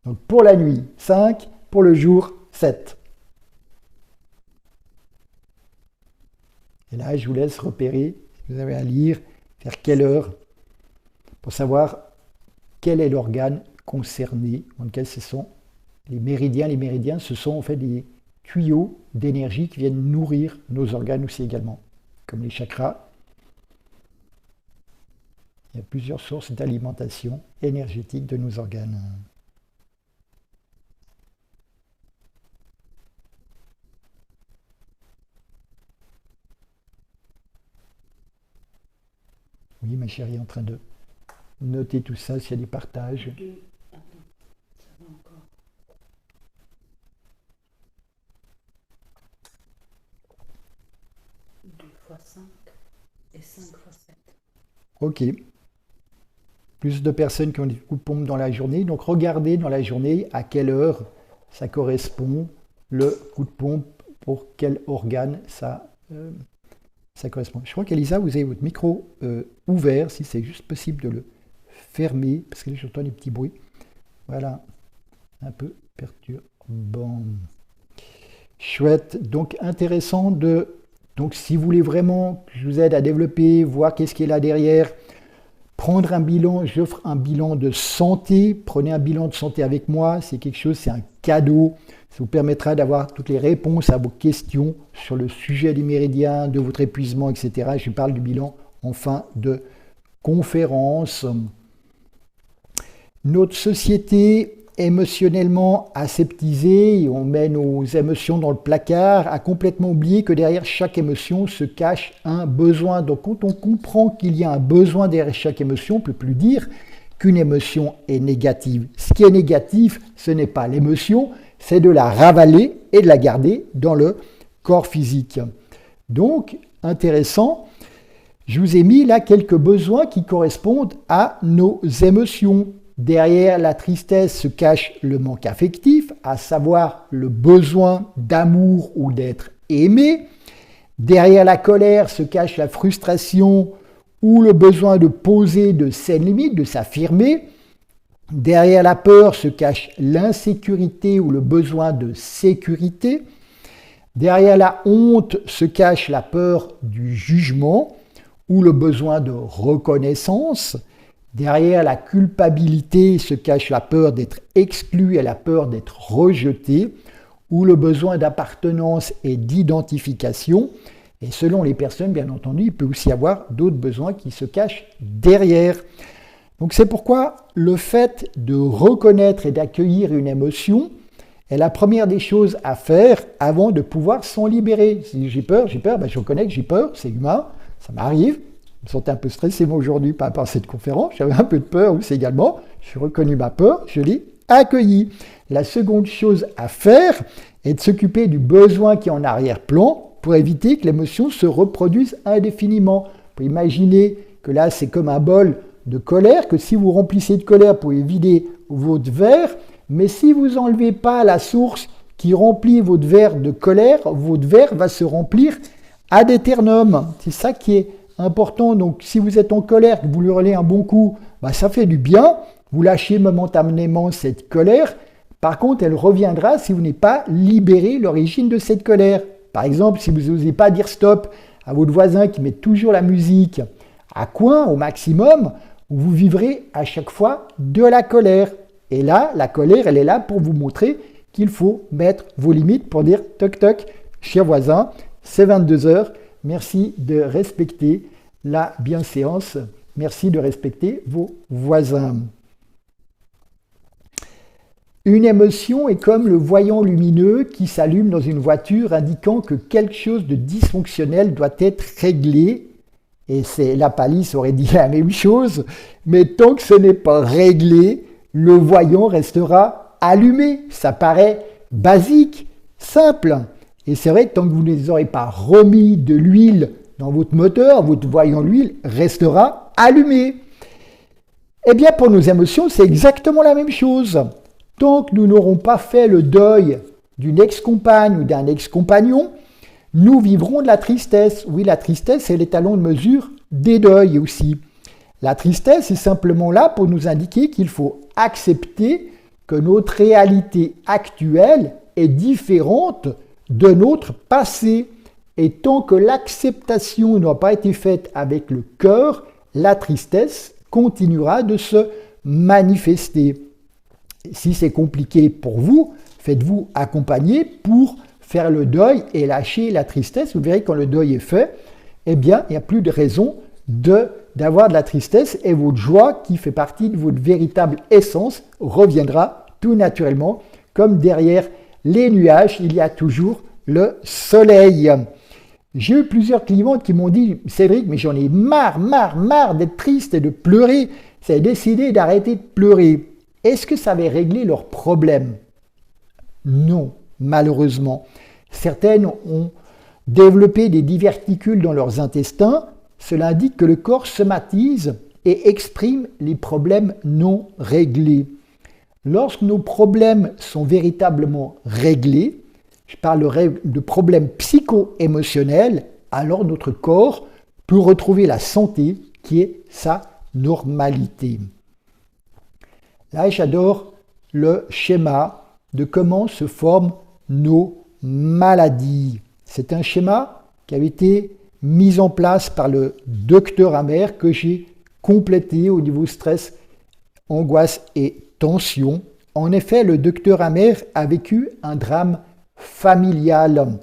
Donc pour la nuit, 5, pour le jour, 7. Et là, je vous laisse repérer, si vous avez à lire, vers quelle heure, pour savoir quel est l'organe concerné, dans lequel ce sont les méridiens. Les méridiens, ce sont en fait des tuyaux d'énergie qui viennent nourrir nos organes aussi également, comme les chakras. Il y a plusieurs sources d'alimentation énergétique de nos organes. Oui, ma chérie est en train de noter tout ça, s'il y a des partages. Attends, ça va encore. 2 fois 5 et 5 fois 7. Ok. Plus de personnes qui ont des coups de pompe dans la journée. Donc regardez dans la journée à quelle heure ça correspond, le coup de pompe, pour quel organe ça correspond. Je crois qu'Elisa, vous avez votre micro ouvert, si c'est juste possible de le fermer, parce que là j'entends des petits bruits. Voilà, un peu perturbant. Chouette, donc intéressant de... Donc si vous voulez vraiment que je vous aide à développer, voir qu'est-ce qui est là derrière, prendre un bilan, j'offre un bilan de santé, prenez un bilan de santé avec moi, c'est quelque chose, c'est un cadeau, ça vous permettra d'avoir toutes les réponses à vos questions sur le sujet des méridiens, de votre épuisement, etc. Je parle du bilan en fin de conférence. Notre société émotionnellement aseptisée, on met nos émotions dans le placard, a complètement oublié que derrière chaque émotion se cache un besoin. Donc quand on comprend qu'il y a un besoin derrière chaque émotion, on ne peut plus dire qu'une émotion est négative. Ce qui est négatif, ce n'est pas l'émotion, c'est de la ravaler et de la garder dans le corps physique. Donc, intéressant, je vous ai mis là quelques besoins qui correspondent à nos émotions. Derrière la tristesse se cache le manque affectif, à savoir le besoin d'amour ou d'être aimé. Derrière la colère se cache la frustration ou le besoin de poser de saines limites, de s'affirmer. Derrière la peur se cache l'insécurité ou le besoin de sécurité. Derrière la honte se cache la peur du jugement ou le besoin de reconnaissance. Derrière la culpabilité se cache la peur d'être exclu et la peur d'être rejeté ou le besoin d'appartenance et d'identification. Et selon les personnes, bien entendu, il peut aussi y avoir d'autres besoins qui se cachent derrière. Donc c'est pourquoi le fait de reconnaître et d'accueillir une émotion est la première des choses à faire avant de pouvoir s'en libérer. Si j'ai peur, ben je reconnais que j'ai peur, c'est humain, ça m'arrive. Je me sentais un peu stressé moi aujourd'hui par rapport à cette conférence, j'avais un peu de peur aussi également, j'ai reconnu ma peur, je l'ai accueillie. La seconde chose à faire est de s'occuper du besoin qui est en arrière-plan pour éviter que l'émotion se reproduise indéfiniment. Vous pouvez imaginer que là c'est comme un bol de colère, que si vous remplissez de colère, vous pouvez vider votre verre, mais si vous n'enlevez pas la source qui remplit votre verre de colère, votre verre va se remplir ad aeternum. C'est ça qui est important. Donc si vous êtes en colère, que vous hurlez un bon coup, bah, ça fait du bien, vous lâchez momentanément cette colère. Par contre, elle reviendra si vous n'avez pas libéré l'origine de cette colère. Par exemple, si vous n'osez pas dire stop à votre voisin qui met toujours la musique à coin au maximum, vous vivrez à chaque fois de la colère. Et là, la colère, elle est là pour vous montrer qu'il faut mettre vos limites pour dire toc toc, cher voisin, c'est 22 heures, merci de respecter la bienséance, merci de respecter vos voisins. Une émotion est comme le voyant lumineux qui s'allume dans une voiture indiquant que quelque chose de dysfonctionnel doit être réglé. Et la palisse aurait dit la même chose, mais tant que ce n'est pas réglé, le voyant restera allumé. Ça paraît basique, simple. Et c'est vrai que tant que vous ne aurez pas remis de l'huile dans votre moteur, votre voyant d'huile restera allumé. Eh bien, pour nos émotions, c'est exactement la même chose. Tant que nous n'aurons pas fait le deuil d'une ex-compagne ou d'un ex-compagnon, nous vivrons de la tristesse. Oui, la tristesse, c'est l'étalon de mesure des deuils aussi. La tristesse est simplement là pour nous indiquer qu'il faut accepter que notre réalité actuelle est différente de notre passé. Et tant que l'acceptation n'a pas été faite avec le cœur, la tristesse continuera de se manifester. Si c'est compliqué pour vous, faites-vous accompagner pour faire le deuil et lâcher la tristesse. Vous verrez quand le deuil est fait, eh bien, il n'y a plus de raison d'avoir de la tristesse et votre joie, qui fait partie de votre véritable essence, reviendra tout naturellement. Comme derrière les nuages, il y a toujours le soleil. J'ai eu plusieurs clients qui m'ont dit « Cédric, mais j'en ai marre d'être triste et de pleurer. J'ai décidé d'arrêter de pleurer. » Est-ce que ça avait réglé leurs problèmes? Non, malheureusement. Certaines ont développé des diverticules dans leurs intestins. Cela indique que le corps somatise et exprime les problèmes non réglés. Lorsque nos problèmes sont véritablement réglés, je parlerai de problèmes psycho-émotionnels, alors notre corps peut retrouver la santé qui est sa normalité. Là, j'adore le schéma de comment se forment nos maladies. C'est un schéma qui avait été mis en place par le docteur Amer que j'ai complété au niveau stress, angoisse et tension. En effet, le docteur Amer a vécu un drame familial.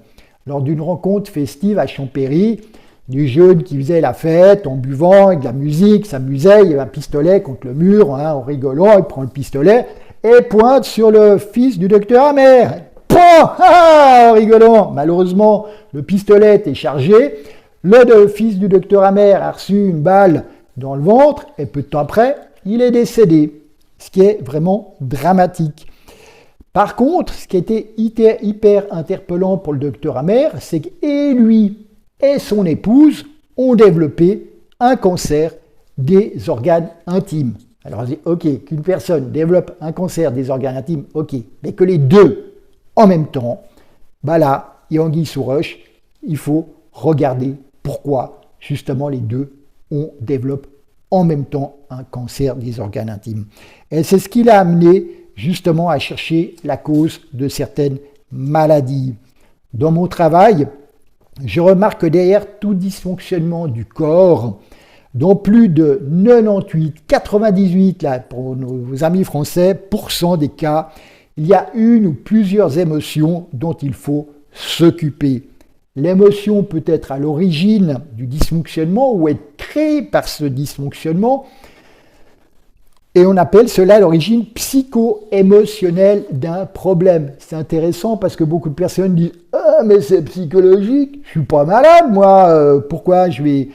Lors d'une rencontre festive à Champéry, du jeune qui faisait la fête en buvant avec de la musique, s'amusait, il y avait un pistolet contre le mur, en rigolant, il prend le pistolet et pointe sur le fils du docteur Amer. En rigolant. Malheureusement, le pistolet était chargé, le fils du docteur Amer a reçu une balle dans le ventre et peu de temps après, il est décédé, ce qui est vraiment dramatique. Par contre, ce qui était hyper interpellant pour le docteur Amer, c'est que lui et son épouse ont développé un cancer des organes intimes. Alors on dit, ok, qu'une personne développe un cancer des organes intimes, ok, mais que les deux en même temps, bah là, il y a anguille sous roche, il faut regarder pourquoi justement les deux on développe en même temps un cancer des organes intimes. Et c'est ce qui l'a amené justement à chercher la cause de certaines maladies. Dans mon travail, je remarque que derrière tout dysfonctionnement du corps, dont plus de 98, 98 là, pour nos amis français, % des cas, il y a une ou plusieurs émotions dont il faut s'occuper. L'émotion peut être à l'origine du dysfonctionnement ou être créée par ce dysfonctionnement. Et on appelle cela l'origine psycho-émotionnelle d'un problème. C'est intéressant parce que beaucoup de personnes disent « Ah, mais c'est psychologique, je suis pas malade, moi, pourquoi je vais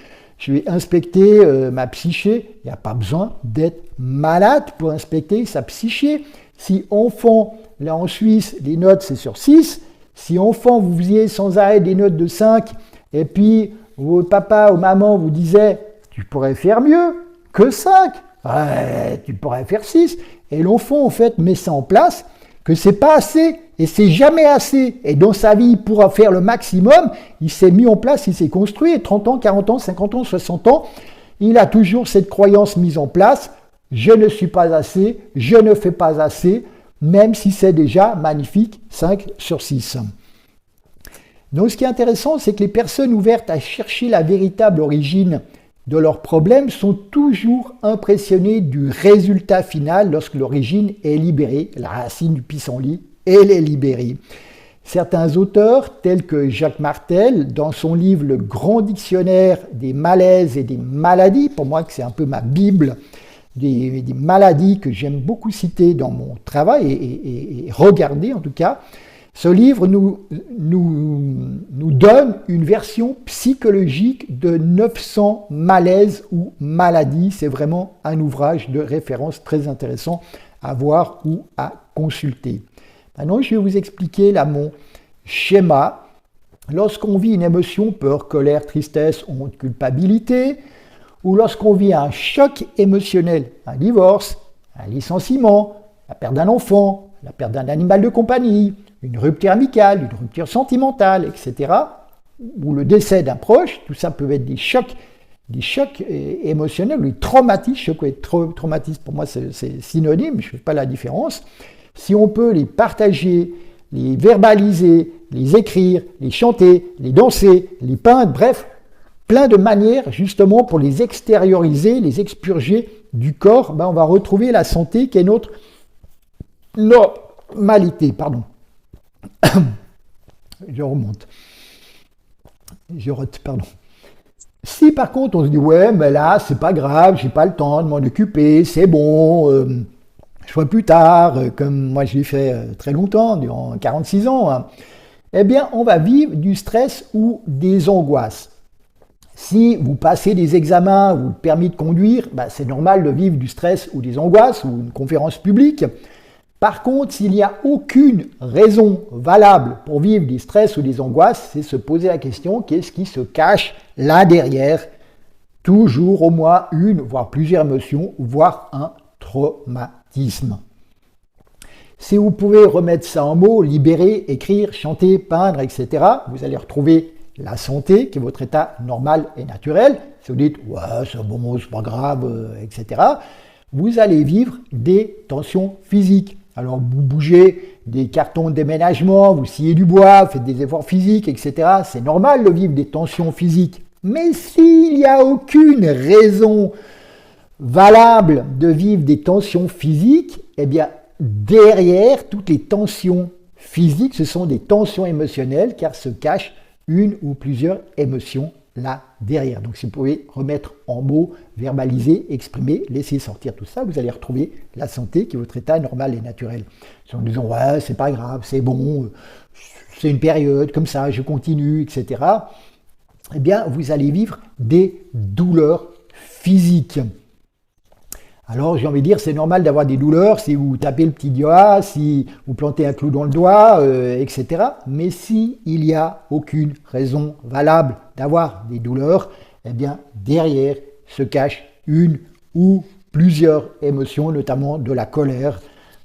inspecter ma psyché ?» Il n'y a pas besoin d'être malade pour inspecter sa psyché. Si enfant, là en Suisse, les notes c'est sur 6, si enfant vous faisiez sans arrêt des notes de 5, et puis votre papa ou maman vous disait « Tu pourrais faire mieux que 5 ». Ouais, tu pourrais faire 6. Et l'enfant, en fait, met ça en place, que c'est pas assez, et c'est jamais assez. Et dans sa vie, il pourra faire le maximum. Il s'est mis en place, il s'est construit, et 30 ans, 40 ans, 50 ans, 60 ans, il a toujours cette croyance mise en place. Je ne suis pas assez, je ne fais pas assez, même si c'est déjà magnifique, 5 sur 6. Donc, ce qui est intéressant, c'est que les personnes ouvertes à chercher la véritable origine de leurs problèmes sont toujours impressionnés du résultat final lorsque l'origine est libérée, la racine du pissenlit, elle est libérée. Certains auteurs, tels que Jacques Martel, dans son livre Le Grand Dictionnaire des malaises et des maladies, pour moi que c'est un peu ma Bible, des maladies que j'aime beaucoup citer dans mon travail et regarder en tout cas, ce livre nous donne une version psychologique de 900 malaises ou maladies. C'est vraiment un ouvrage de référence très intéressant à voir ou à consulter. Maintenant, je vais vous expliquer là mon schéma. Lorsqu'on vit une émotion, peur, colère, tristesse, honte, culpabilité, ou lorsqu'on vit un choc émotionnel, un divorce, un licenciement, la perte d'un enfant, la perte d'un animal de compagnie, une rupture amicale, une rupture sentimentale, etc., ou le décès d'un proche, tout ça peut être des chocs émotionnels, ou des traumatismes. Choc et traumatisme, pour moi, c'est synonyme, je ne fais pas la différence. Si on peut les partager, les verbaliser, les écrire, les chanter, les danser, les peindre, bref, plein de manières justement pour les extérioriser, les expurger du corps, on va retrouver la santé qui est notre normalité. Pardon. Pardon. Si par contre on se dit ouais mais là c'est pas grave, j'ai pas le temps de m'en occuper, c'est bon, je ferai plus tard, comme moi je l'ai fait très longtemps, durant 46 ans, hein, eh bien on va vivre du stress ou des angoisses. Si vous passez des examens ou le permis de conduire, c'est normal de vivre du stress ou des angoisses ou une conférence publique. Par contre, s'il n'y a aucune raison valable pour vivre des stress ou des angoisses, c'est se poser la question, qu'est-ce qui se cache là derrière? Toujours au moins une, voire plusieurs émotions, voire un traumatisme. Si vous pouvez remettre ça en mots, libérer, écrire, chanter, peindre, etc., vous allez retrouver la santé, qui est votre état normal et naturel. Si vous dites « ouais, c'est bon, c'est pas grave, etc. », vous allez vivre des tensions physiques. Alors vous bougez des cartons de déménagement, vous sciez du bois, faites des efforts physiques, etc. C'est normal de vivre des tensions physiques. Mais s'il n'y a aucune raison valable de vivre des tensions physiques, eh bien derrière toutes les tensions physiques, ce sont des tensions émotionnelles car se cachent une ou plusieurs émotions là derrière. Donc si vous pouvez remettre en mots, verbaliser, exprimer, laisser sortir tout ça, vous allez retrouver la santé qui est votre état normal et naturel. Si en disant ouais c'est pas grave, c'est bon, c'est une période comme ça, je continue, etc. Eh bien vous allez vivre des douleurs physiques. Alors j'ai envie de dire, c'est normal d'avoir des douleurs si vous tapez le petit doigt, si vous plantez un clou dans le doigt, etc. Mais s'il n'y a aucune raison valable d'avoir des douleurs, eh bien derrière se cache une ou plusieurs émotions, notamment de la colère,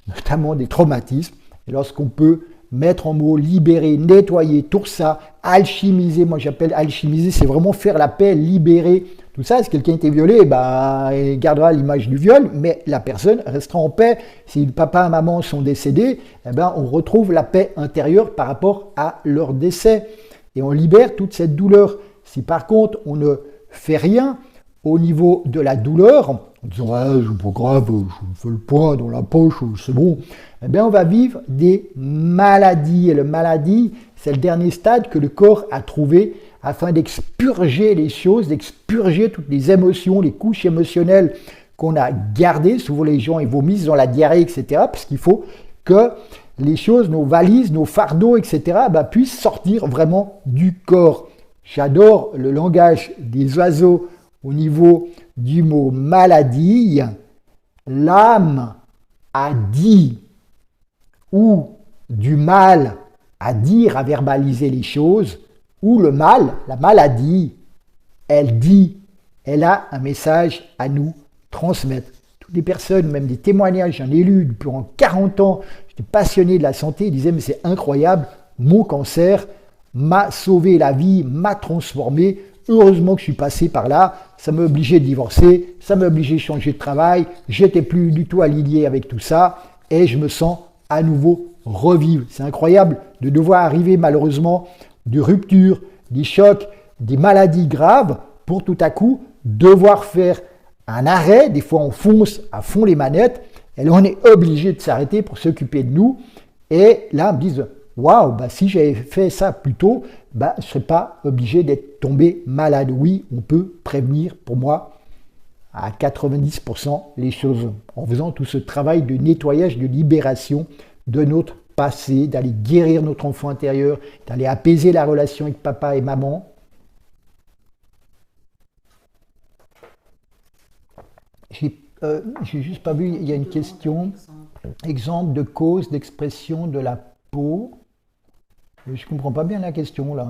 notamment des traumatismes. Et lorsqu'on peut mettre en mots, libérer, nettoyer, tout ça, alchimiser. Moi j'appelle alchimiser, c'est vraiment faire la paix, libérer. Tout ça, si quelqu'un était violé, il gardera l'image du viol, mais la personne restera en paix. Si papa et maman sont décédés, on retrouve la paix intérieure par rapport à leur décès. Et on libère toute cette douleur. Si par contre, on ne fait rien au niveau de la douleur, en disant « c'est pas grave, je fais le poids dans la poche, c'est bon », on va vivre des maladies. Et la maladie, c'est le dernier stade que le corps a trouvé afin d'expurger les choses, d'expurger toutes les émotions, les couches émotionnelles qu'on a gardées. Souvent les gens ils vomissent dans la diarrhée, etc. Parce qu'il faut que les choses, nos valises, nos fardeaux, etc. puissent sortir vraiment du corps. J'adore le langage des oiseaux au niveau du mot maladie. L'âme a dit, ou du mal à dire, à verbaliser les choses, ou le mal, la maladie, elle dit, elle a un message à nous transmettre. Toutes les personnes, même des témoignages, j'en ai lu durant 40 ans, j'étais passionné de la santé, ils disaient mais c'est incroyable, mon cancer m'a sauvé la vie, m'a transformé, heureusement que je suis passé par là, ça m'a obligé de divorcer, ça m'a obligé de changer de travail, j'étais plus du tout aligné avec tout ça, et je me sens à nouveau revivre. C'est incroyable de devoir arriver malheureusement de ruptures, des chocs, des maladies graves, pour tout à coup devoir faire un arrêt. Des fois, on fonce à fond les manettes, et là, on est obligé de s'arrêter pour s'occuper de nous. Et là, on me dit, waouh, si j'avais fait ça plus tôt, je ne serais pas obligé d'être tombé malade. Oui, on peut prévenir, pour moi, à 90% les choses en faisant tout ce travail de nettoyage, de libération de notre passé, d'aller guérir notre enfant intérieur, d'aller apaiser la relation avec papa et maman. J'ai juste pas vu, il y a une question. Exemple de cause d'expression de la peau. Je ne comprends pas bien la question là.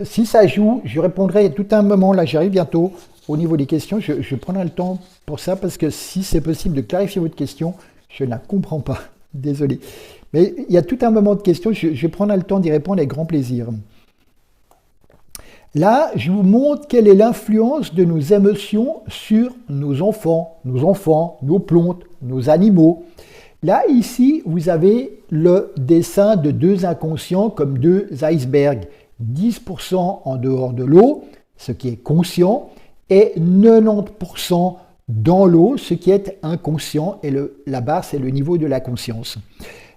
Si ça joue, je répondrai tout un moment, là j'arrive bientôt au niveau des questions. Je prendrai le temps pour ça parce que si c'est possible de clarifier votre question, je ne la comprends pas. Désolé. Mais il y a tout un moment de questions, je prendrai le temps d'y répondre avec grand plaisir. Là, je vous montre quelle est l'influence de nos émotions sur nos enfants, nos plantes, nos animaux. Là, ici, vous avez le dessin de deux inconscients comme deux icebergs. 10% en dehors de l'eau, ce qui est conscient, et 90% dans l'eau, ce qui est inconscient, et la barre, c'est le niveau de la conscience.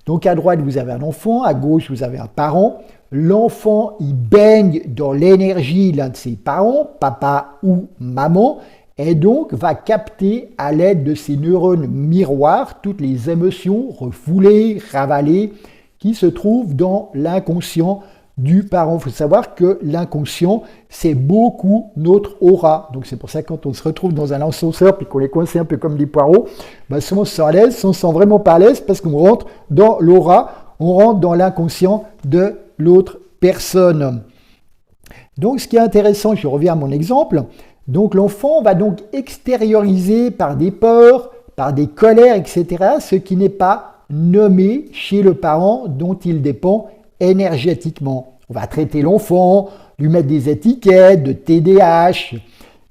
Donc à droite, vous avez un enfant, à gauche, vous avez un parent. L'enfant, il baigne dans l'énergie l'un de ses parents, papa ou maman, et donc va capter à l'aide de ses neurones miroirs toutes les émotions refoulées, ravalées, qui se trouvent dans l'inconscient du parent. Il faut savoir que l'inconscient, c'est beaucoup notre aura. Donc c'est pour ça que quand on se retrouve dans un ascenseur et qu'on est coincé un peu comme des poireaux, soit on se sent à l'aise, soit on se sent vraiment pas à l'aise parce qu'on rentre dans l'aura, on rentre dans l'inconscient de l'autre personne. Donc ce qui est intéressant, je reviens à mon exemple, donc l'enfant va donc extérioriser par des peurs, par des colères, etc., ce qui n'est pas nommé chez le parent dont il dépend énergétiquement. On va traiter l'enfant, lui mettre des étiquettes de TDAH,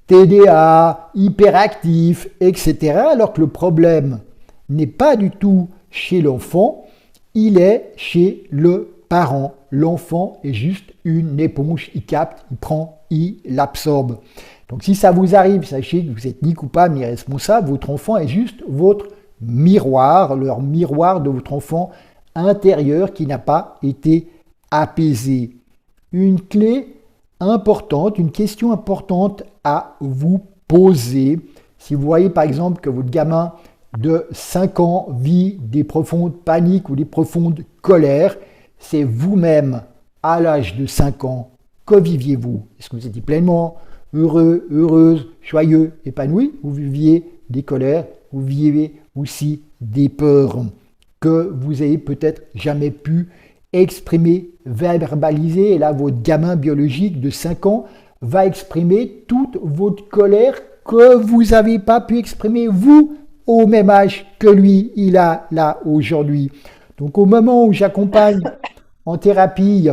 TDA, hyperactif, etc. Alors que le problème n'est pas du tout chez l'enfant, il est chez le parent. L'enfant est juste une éponge, il capte, il prend, il absorbe. Donc si ça vous arrive, sachez que vous n'êtes ni coupable ni responsable, votre enfant est juste votre miroir, leur miroir de votre enfant intérieur qui n'a pas été apaisé. Une clé importante, une question importante à vous poser. Si vous voyez par exemple que votre gamin de 5 ans vit des profondes paniques ou des profondes colères, c'est vous-même à l'âge de 5 ans, que viviez-vous? Est-ce que vous étiez pleinement heureux, heureuse, joyeux, épanoui? Vous viviez des colères, vous viviez aussi des peurs que vous avez peut-être jamais pu exprimer, verbaliser. Et là, votre gamin biologique de 5 ans va exprimer toute votre colère que vous n'avez pas pu exprimer, vous, au même âge que lui, il a là aujourd'hui. Donc au moment où j'accompagne en thérapie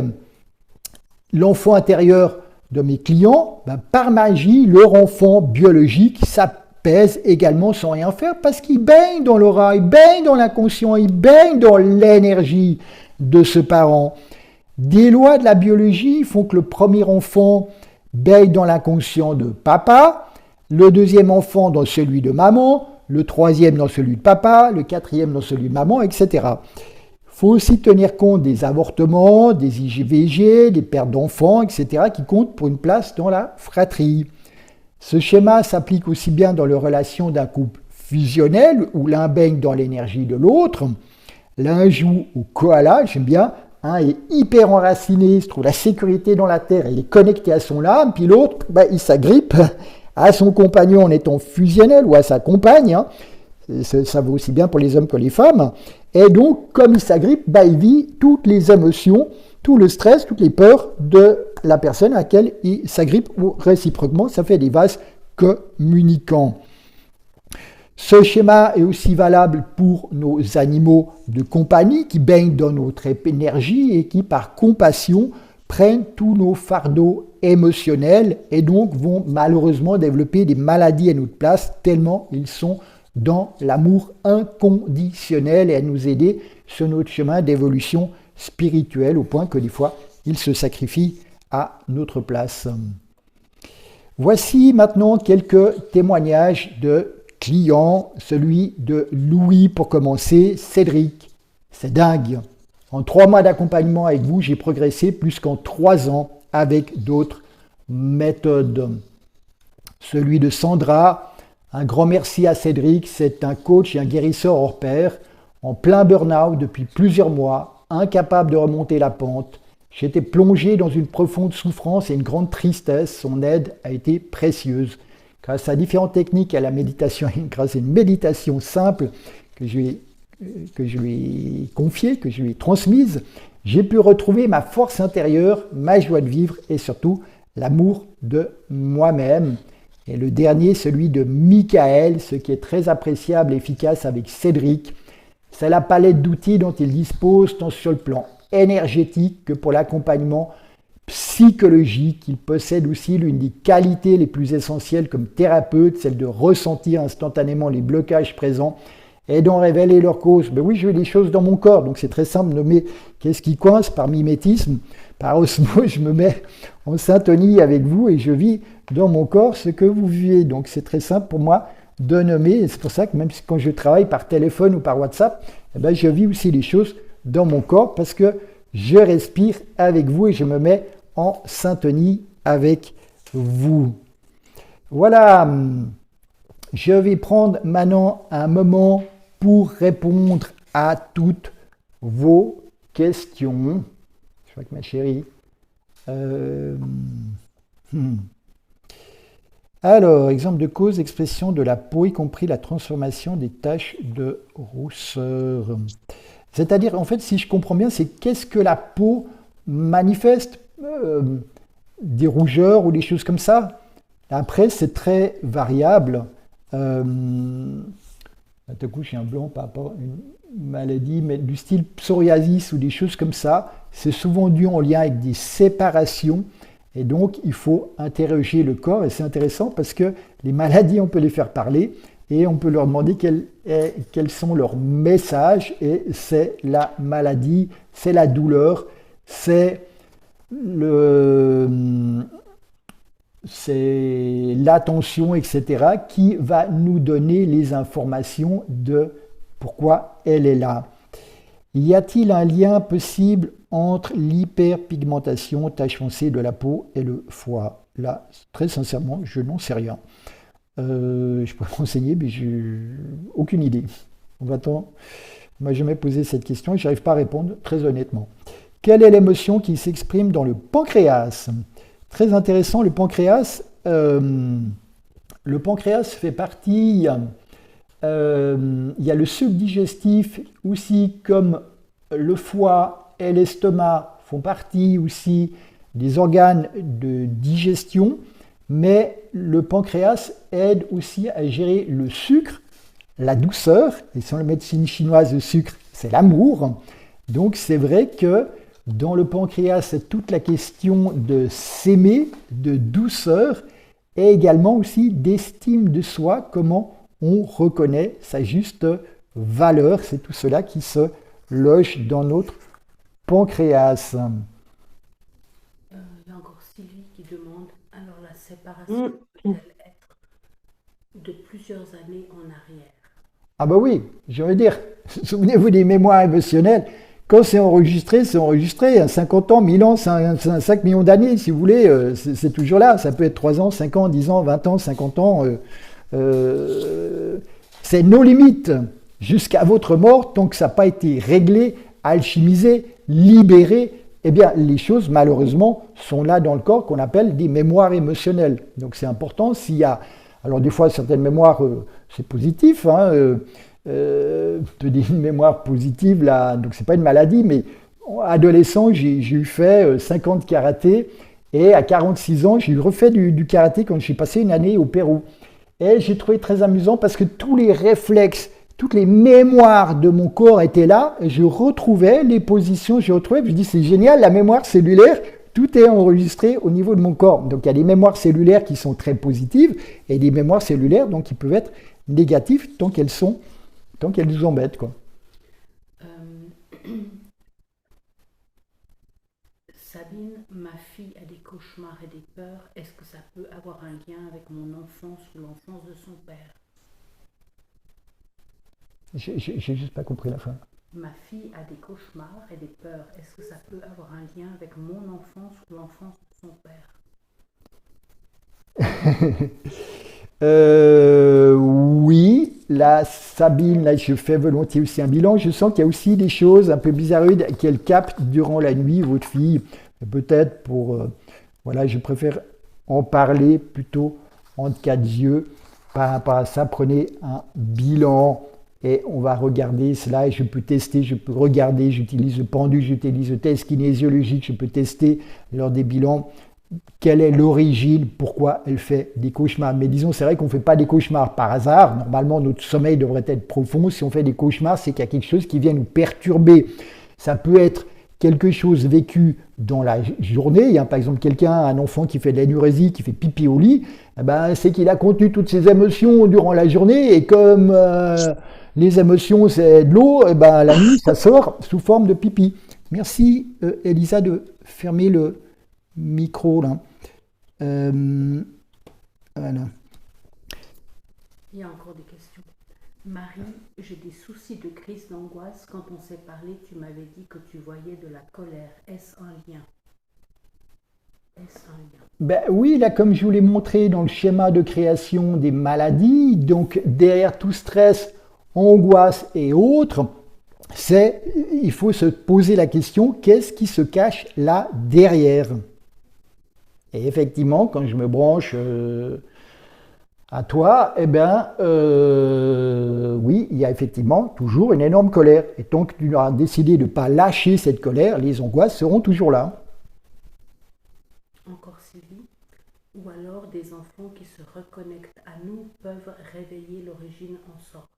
l'enfant intérieur de mes clients, par magie, leur enfant biologique s'apaise également sans rien faire parce qu'il baigne dans l'aura, il baigne dans l'inconscient, il baigne dans l'énergie de ce parent. Des lois de la biologie font que le premier enfant baigne dans l'inconscient de papa, le deuxième enfant dans celui de maman, le troisième dans celui de papa, le quatrième dans celui de maman, etc. Il faut aussi tenir compte des avortements, des IVG, des pertes d'enfants, etc., qui comptent pour une place dans la fratrie. Ce schéma s'applique aussi bien dans les relations d'un couple fusionnel, où l'un baigne dans l'énergie de l'autre, l'un joue au koala, j'aime bien, un est hyper enraciné, il se trouve la sécurité dans la terre, il est connecté à son âme, puis l'autre, il s'agrippe à son compagnon en étant fusionnel, ou à sa compagne, hein. Ça vaut aussi bien pour les hommes que les femmes, et donc, comme il s'agrippe, il vit toutes les émotions, tout le stress, toutes les peurs de la personne à laquelle il s'agrippe, ou réciproquement, ça fait des vases communicants. Ce schéma est aussi valable pour nos animaux de compagnie qui baignent dans notre énergie et qui, par compassion, prennent tous nos fardeaux émotionnels et donc vont malheureusement développer des maladies à notre place tellement ils sont dans l'amour inconditionnel et à nous aider sur notre chemin d'évolution spirituelle au point que des fois ils se sacrifient à notre place. Voici maintenant quelques témoignages de clients, celui de Louis pour commencer. Cédric, c'est dingue. En 3 mois d'accompagnement avec vous, j'ai progressé plus qu'en 3 ans avec d'autres méthodes. Celui de Sandra, un grand merci à Cédric, c'est un coach et un guérisseur hors pair, en plein burn-out depuis plusieurs mois, incapable de remonter la pente. J'étais plongé dans une profonde souffrance et une grande tristesse, son aide a été précieuse. Grâce à différentes techniques et à la méditation, grâce à une méditation simple que je lui ai confiée, que je lui ai transmise, j'ai pu retrouver ma force intérieure, ma joie de vivre et surtout l'amour de moi-même. Et le dernier, celui de Michael, ce qui est très appréciable et efficace avec Cédric, c'est la palette d'outils dont il dispose tant sur le plan énergétique que pour l'accompagnement psychologique. Il possède aussi l'une des qualités les plus essentielles comme thérapeute, celle de ressentir instantanément les blocages présents et d'en révéler leur cause. Ben oui, je veux des choses dans mon corps, donc c'est très simple de nommer qu'est-ce qui coince par mimétisme. Par osmose, je me mets en syntonie avec vous et je vis dans mon corps ce que vous vivez. Donc c'est très simple pour moi de nommer, et c'est pour ça que même quand je travaille par téléphone ou par WhatsApp, je vis aussi les choses dans mon corps parce que je respire avec vous et je me mets en syntonie avec vous. Voilà, je vais prendre maintenant un moment pour répondre à toutes vos questions. Je vois que ma chérie... Alors, exemple de cause, expression de la peau, y compris la transformation des taches de rousseur. C'est-à-dire, en fait, si je comprends bien, c'est qu'est-ce que la peau manifeste, des rougeurs ou des choses comme ça. Après, c'est très variable. D'un coup, j'ai un blanc par rapport à une maladie, mais du style psoriasis ou des choses comme ça, c'est souvent dû en lien avec des séparations. Et donc, il faut interroger le corps. Et c'est intéressant parce que les maladies, on peut les faire parler et on peut leur demander quels sont leurs messages. Et c'est la maladie, c'est la douleur, c'est l'attention, etc., qui va nous donner les informations de pourquoi elle est là. Y a-t-il un lien possible entre l'hyperpigmentation, tache foncée de la peau et le foie? Là, très sincèrement, je n'en sais rien. Je pourrais m'enseigner, mais je n'ai aucune idée. On ne m'a jamais posé cette question et je n'arrive pas à répondre, très honnêtement. Quelle est l'émotion qui s'exprime dans le pancréas? Très intéressant, le pancréas. Le pancréas fait partie... il y a le suc digestif aussi, comme le foie et l'estomac font partie aussi des organes de digestion, mais le pancréas aide aussi à gérer le sucre, la douceur, et sans la médecine chinoise, le sucre c'est l'amour. Donc c'est vrai que dans le pancréas, c'est toute la question de s'aimer, de douceur, et également aussi d'estime de soi, comment on reconnaît sa juste valeur. C'est tout cela qui se loge dans notre pancréas. Il y a encore Sylvie qui demande, alors la séparation peut-elle être de plusieurs années en arrière? Ah bah oui, je veux dire, souvenez-vous des mémoires émotionnelles, quand c'est enregistré, 50 ans, 1000 ans, 5 millions d'années, si vous voulez, c'est toujours là. Ça peut être 3 ans, 5 ans, 10 ans, 20 ans, 50 ans. C'est nos limites jusqu'à votre mort, tant que ça n'a pas été réglé, alchimisé, libéré. Eh bien, les choses, malheureusement, sont là dans le corps qu'on appelle des mémoires émotionnelles. Donc c'est important s'il y a... Alors des fois, certaines mémoires, c'est positif, hein, te dis une mémoire positive, là, donc c'est pas une maladie, mais adolescent, j'ai eu fait 50 karaté, et à 46 ans, j'ai refait du karaté quand je suis passé une année au Pérou. Et j'ai trouvé très amusant parce que tous les réflexes, toutes les mémoires de mon corps étaient là, et je retrouvais les positions, je dis c'est génial, la mémoire cellulaire, tout est enregistré au niveau de mon corps. Donc il y a des mémoires cellulaires qui sont très positives, et des mémoires cellulaires donc, qui peuvent être négatives tant qu'elles nous embêtent, quoi. Sabine, ma fille a des cauchemars et des peurs. Est-ce que ça peut avoir un lien avec mon enfance ou l'enfance de son père? J'ai juste pas compris la fin. Ma fille a des cauchemars et des peurs. Est-ce que ça peut avoir un lien avec mon enfance ou l'enfance de son père? Oui, là, Sabine, là, je fais volontiers aussi un bilan. Je sens qu'il y a aussi des choses un peu bizarroïdes qu'elle capte durant la nuit, votre fille. Peut-être voilà, je préfère en parler plutôt entre quatre yeux. Par rapport à ça, prenez un bilan et on va regarder cela. Et je peux tester, je peux regarder. J'utilise le pendule, j'utilise le test kinésiologique. Je peux tester lors des bilans. Quelle est l'origine, pourquoi elle fait des cauchemars. Mais disons, c'est vrai qu'on ne fait pas des cauchemars par hasard. Normalement, notre sommeil devrait être profond. Si on fait des cauchemars, c'est qu'il y a quelque chose qui vient nous perturber. Ça peut être quelque chose vécu dans la journée. Il y a par exemple un enfant qui fait de l'énurésie, qui fait pipi au lit. Eh ben, c'est qu'il a contenu toutes ses émotions durant la journée. Et comme les émotions, c'est de l'eau, eh ben, la nuit, ça sort sous forme de pipi. Merci, Elisa, de fermer le micro là. Voilà. Il y a encore des questions. Marie, j'ai des soucis de crise d'angoisse. Quand on s'est parlé, tu m'avais dit que tu voyais de la colère. Est-ce un lien? Ben oui, là, comme je vous l'ai montré dans le schéma de création des maladies, donc derrière tout stress, angoisse et autres, il faut se poser la question, qu'est-ce qui se cache là derrière? Et effectivement, quand je me branche à toi, eh bien, oui, il y a effectivement toujours une énorme colère. Et tant que tu auras décidé de ne pas lâcher cette colère, les angoisses seront toujours là. Encore Sylvie. Ou alors des enfants qui se reconnectent à nous peuvent réveiller l'origine en sorte.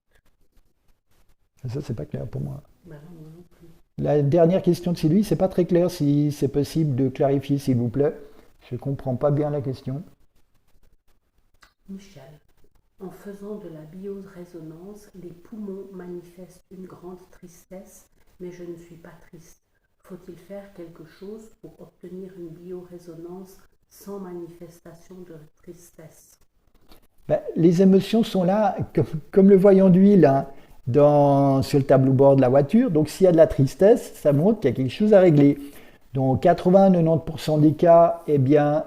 Ça, c'est pas clair pour moi. Ben non, moi non plus. La dernière question de Sylvie, c'est pas très clair. Si c'est possible de clarifier, s'il vous plaît. Je ne comprends pas bien la question. Michel, en faisant de la biorésonance, les poumons manifestent une grande tristesse, mais je ne suis pas triste. Faut-il faire quelque chose pour obtenir une biorésonance sans manifestation de tristesse? Ben, les émotions sont là, comme le voyant d'huile hein, sur le tableau bord de la voiture. Donc s'il y a de la tristesse, ça montre qu'il y a quelque chose à régler. Dans 80-90% des cas, eh bien,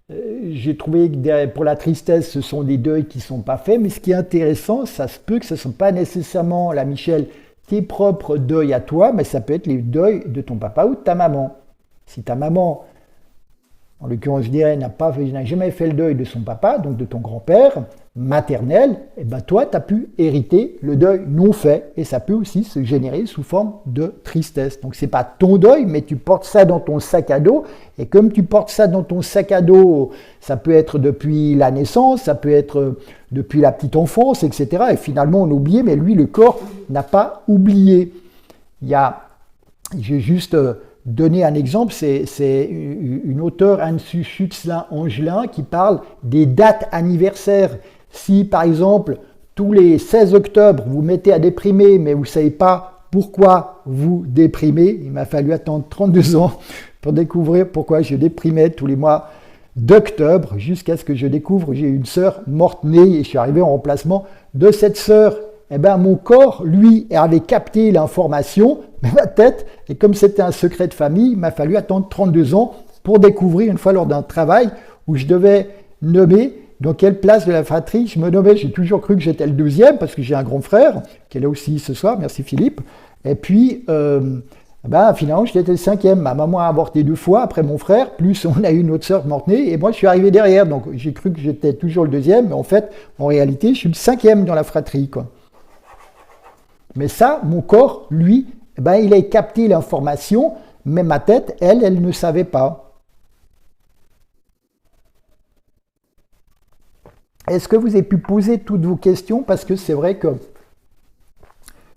j'ai trouvé que pour la tristesse, ce sont des deuils qui ne sont pas faits. Mais ce qui est intéressant, ça se peut que ce ne sont pas nécessairement, là, Michel, tes propres deuils à toi, mais ça peut être les deuils de ton papa ou de ta maman. Si ta maman en l'occurrence je dirais, n'a jamais fait le deuil de son papa, donc de ton grand-père maternel, et ben toi, tu as pu hériter le deuil non fait, et ça peut aussi se générer sous forme de tristesse. Donc c'est pas ton deuil, mais tu portes ça dans ton sac à dos, et comme tu portes ça dans ton sac à dos, ça peut être depuis la naissance, ça peut être depuis la petite enfance, etc. Et finalement on a oublié, mais lui, le corps n'a pas oublié. J'ai juste donné un exemple, c'est une auteure, Anne Schutzlin-Angelin, qui parle des dates anniversaires. Si, par exemple, tous les 16 octobre, vous mettez à déprimer, mais vous ne savez pas pourquoi vous déprimez, il m'a fallu attendre 32 ans pour découvrir pourquoi je déprimais tous les mois d'octobre, jusqu'à ce que je découvre, j'ai une sœur morte-née, et je suis arrivé en remplacement de cette sœur. Eh bien, mon corps, lui, avait capté l'information, mais ma tête, et comme c'était un secret de famille, il m'a fallu attendre 32 ans pour découvrir, une fois lors d'un travail où je devais nommer dans quelle place de la fratrie je me nommais. J'ai toujours cru que j'étais le deuxième, parce que j'ai un grand frère, qui est là aussi ce soir, merci Philippe. Et puis, finalement, j'étais le cinquième. Ma maman a avorté 2 fois après mon frère, plus on a eu une autre sœur morte-née, et moi je suis arrivé derrière. Donc j'ai cru que j'étais toujours le deuxième, mais en fait, en réalité, je suis le 5e dans la fratrie, quoi. Mais ça, mon corps, lui, il a capté l'information, mais ma tête, elle ne savait pas. Est-ce que vous avez pu poser toutes vos questions? Parce que c'est vrai que,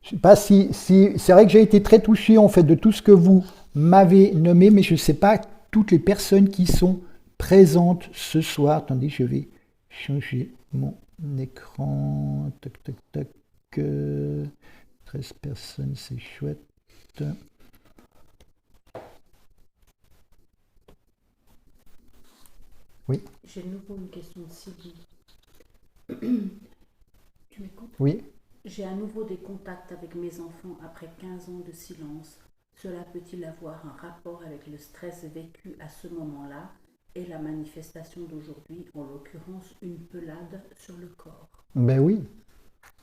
je ne sais pas si c'est vrai que j'ai été très touché en fait de tout ce que vous m'avez nommé, mais je ne sais pas toutes les personnes qui sont présentes ce soir. Attendez, je vais changer mon écran. Tac, tac, tac. 13 personnes, c'est chouette. Oui. J'ai de nouveau une question de Sylvie. Tu m'écoutes? Oui. J'ai à nouveau des contacts avec mes enfants après 15 ans de silence. Cela peut-il avoir un rapport avec le stress vécu à ce moment-là et la manifestation d'aujourd'hui, en l'occurrence une pelade sur le corps? Ben oui.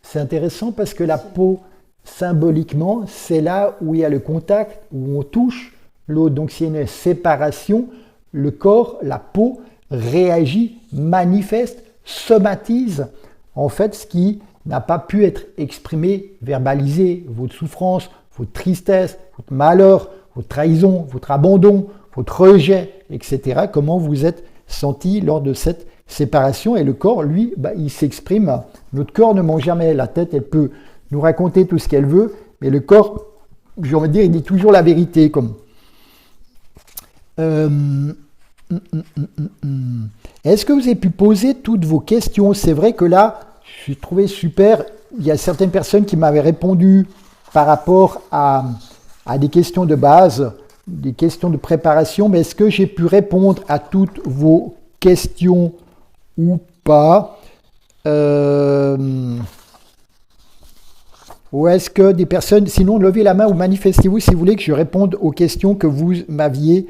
C'est intéressant parce que la peau, symboliquement, c'est là où il y a le contact, où on touche l'autre. Donc s'il y a une séparation, le corps, la peau réagit, manifeste, somatise en fait ce qui n'a pas pu être exprimé, verbalisé, votre souffrance, votre tristesse, votre malheur, votre trahison, votre abandon, votre rejet, etc. Comment vous êtes senti lors de cette séparation. Et le corps, lui, il s'exprime. Notre corps ne ment jamais. La tête, elle peut nous raconter tout ce qu'elle veut, mais le corps, j'ai envie de dire, il dit toujours la vérité. Est-ce que vous avez pu poser toutes vos questions? C'est vrai que là, je suis trouvé super. Il y a certaines personnes qui m'avaient répondu par rapport à des questions de base, des questions de préparation, mais est-ce que j'ai pu répondre à toutes vos questions ou pas? Ou est-ce que des personnes, sinon levez la main ou manifestez-vous si vous voulez que je réponde aux questions que vous m'aviez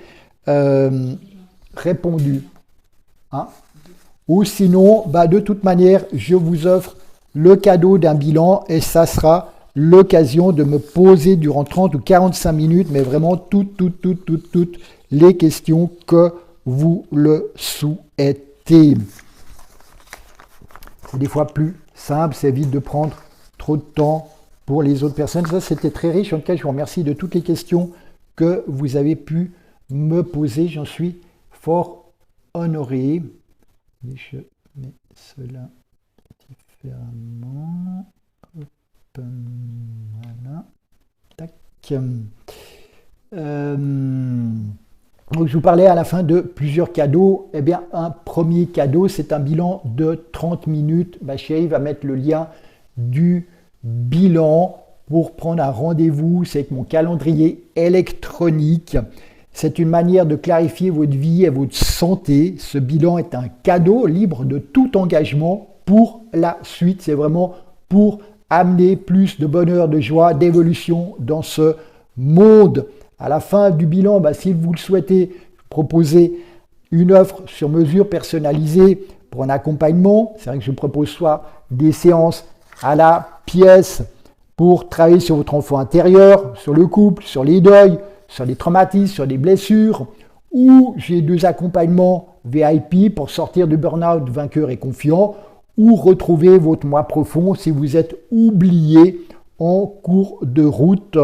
répondu. Hein? Ou sinon, de toute manière, je vous offre le cadeau d'un bilan et ça sera l'occasion de me poser durant 30 ou 45 minutes, mais vraiment toutes les questions que vous le souhaitez. C'est des fois plus simple, ça évite de prendre trop de temps pour les autres personnes. Ça, c'était très riche. En tout cas, je vous remercie de toutes les questions que vous avez pu me poser. J'en suis fort honoré. Et je mets cela différemment. Hop, voilà. Tac. Donc je vous parlais à la fin de plusieurs cadeaux. Eh bien, un premier cadeau, c'est un bilan de 30 minutes. Ma chérie va mettre le lien du bilan pour prendre un rendez-vous. C'est avec mon calendrier électronique. C'est une manière de clarifier votre vie et votre santé. Ce bilan est un cadeau libre de tout engagement pour la suite. C'est vraiment pour amener plus de bonheur, de joie, d'évolution dans ce monde. À la fin du bilan, si vous le souhaitez, proposer une offre sur mesure personnalisée pour un accompagnement. C'est vrai que je propose soit des séances à la pièce pour travailler sur votre enfant intérieur, sur le couple, sur les deuils, sur les traumatismes, sur les blessures, ou j'ai 2 accompagnements VIP pour sortir du burn-out vainqueur et confiant, ou retrouver votre moi profond si vous êtes oublié en cours de route,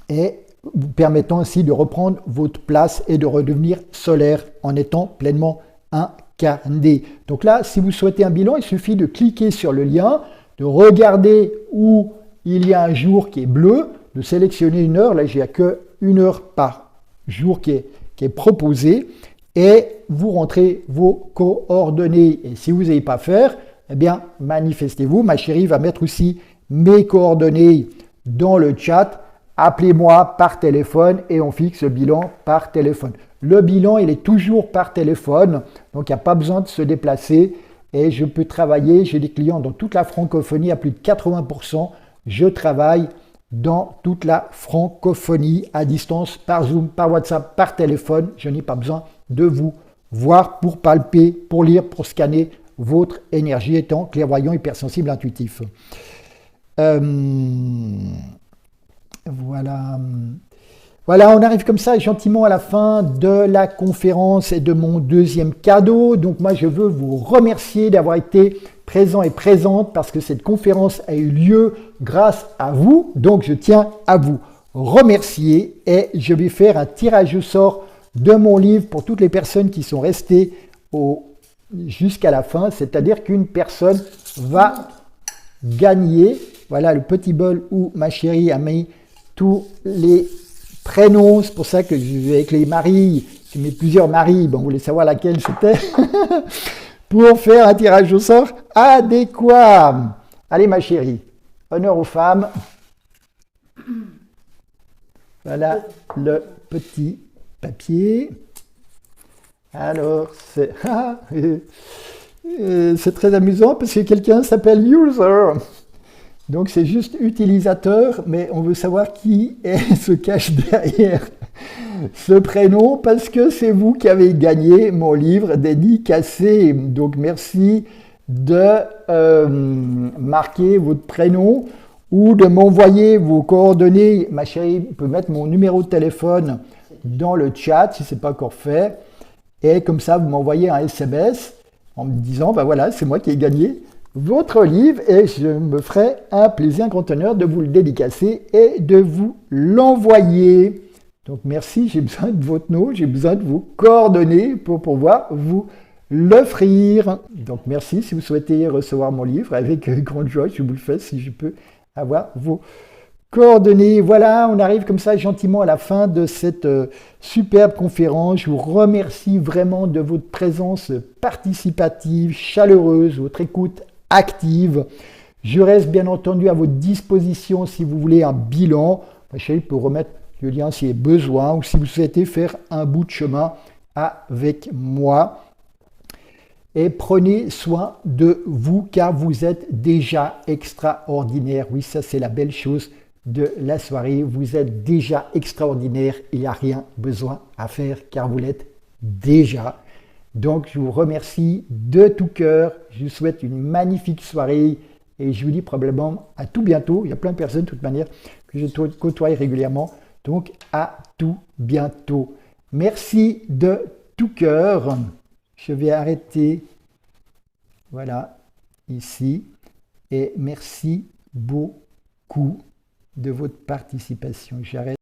et vous permettant ainsi de reprendre votre place et de redevenir solaire en étant pleinement incarné. Donc là, si vous souhaitez un bilan, il suffit de cliquer sur le lien, de regarder où il y a un jour qui est bleu, de sélectionner une heure. Là, j'ai que 1 heure par jour qui est proposée, et vous rentrez vos coordonnées. Et si vous n'avez pas faire, eh bien, manifestez-vous. Ma chérie va mettre aussi mes coordonnées dans le chat. Appelez-moi par téléphone et on fixe le bilan par téléphone. Le bilan, il est toujours par téléphone, donc il n'y a pas besoin de se déplacer. Et je peux travailler, j'ai des clients dans toute la francophonie, à plus de 80%. Je travaille dans toute la francophonie, à distance, par Zoom, par WhatsApp, par téléphone. Je n'ai pas besoin de vous voir pour palper, pour lire, pour scanner votre énergie, étant clairvoyant, hypersensible, intuitif. Voilà. Voilà, on arrive comme ça gentiment à la fin de la conférence et de mon 2e cadeau. Donc moi, je veux vous remercier d'avoir été présent et présente parce que cette conférence a eu lieu grâce à vous. Donc je tiens à vous remercier et je vais faire un tirage au sort de mon livre pour toutes les personnes qui sont restées jusqu'à la fin. C'est-à-dire qu'une personne va gagner. Voilà le petit bol où ma chérie a mis tous les prénoms. C'est pour ça que je vais avec les maris, j'ai mis plusieurs maris, bon, on voulait savoir laquelle c'était, pour faire un tirage au sort adéquat. Allez ma chérie, honneur aux femmes. Voilà le petit papier. Alors, c'est très amusant parce que quelqu'un s'appelle User. Donc c'est juste utilisateur, mais on veut savoir qui se cache derrière ce prénom parce que c'est vous qui avez gagné mon livre dédicacé. Donc merci de marquer votre prénom ou de m'envoyer vos coordonnées. Ma chérie, vous pouvez mettre mon numéro de téléphone dans le chat si ce n'est pas encore fait. Et comme ça, vous m'envoyez un SMS en me disant, ben voilà, c'est moi qui ai gagné votre livre et je me ferai un plaisir, un grand honneur de vous le dédicacer et de vous l'envoyer. Donc merci, j'ai besoin de votre nom, j'ai besoin de vos coordonnées pour pouvoir vous l'offrir. Donc merci, si vous souhaitez recevoir mon livre, avec grande joie, je vous le fais si je peux avoir vos coordonnées. Voilà, on arrive comme ça gentiment à la fin de cette superbe conférence. Je vous remercie vraiment de votre présence participative, chaleureuse, votre écoute active. Je reste bien entendu à votre disposition si vous voulez un bilan. Je peux remettre le lien s'il y a besoin ou si vous souhaitez faire un bout de chemin avec moi. Et prenez soin de vous car vous êtes déjà extraordinaire. Oui, ça c'est la belle chose de la soirée. Vous êtes déjà extraordinaire. Il n'y a rien besoin à faire car vous l'êtes déjà. Donc, je vous remercie de tout cœur. Je vous souhaite une magnifique soirée et je vous dis probablement à tout bientôt. Il y a plein de personnes, de toute manière, que je côtoie régulièrement. Donc, à tout bientôt. Merci de tout cœur. Je vais arrêter, voilà, ici. Et merci beaucoup de votre participation. J'arrête.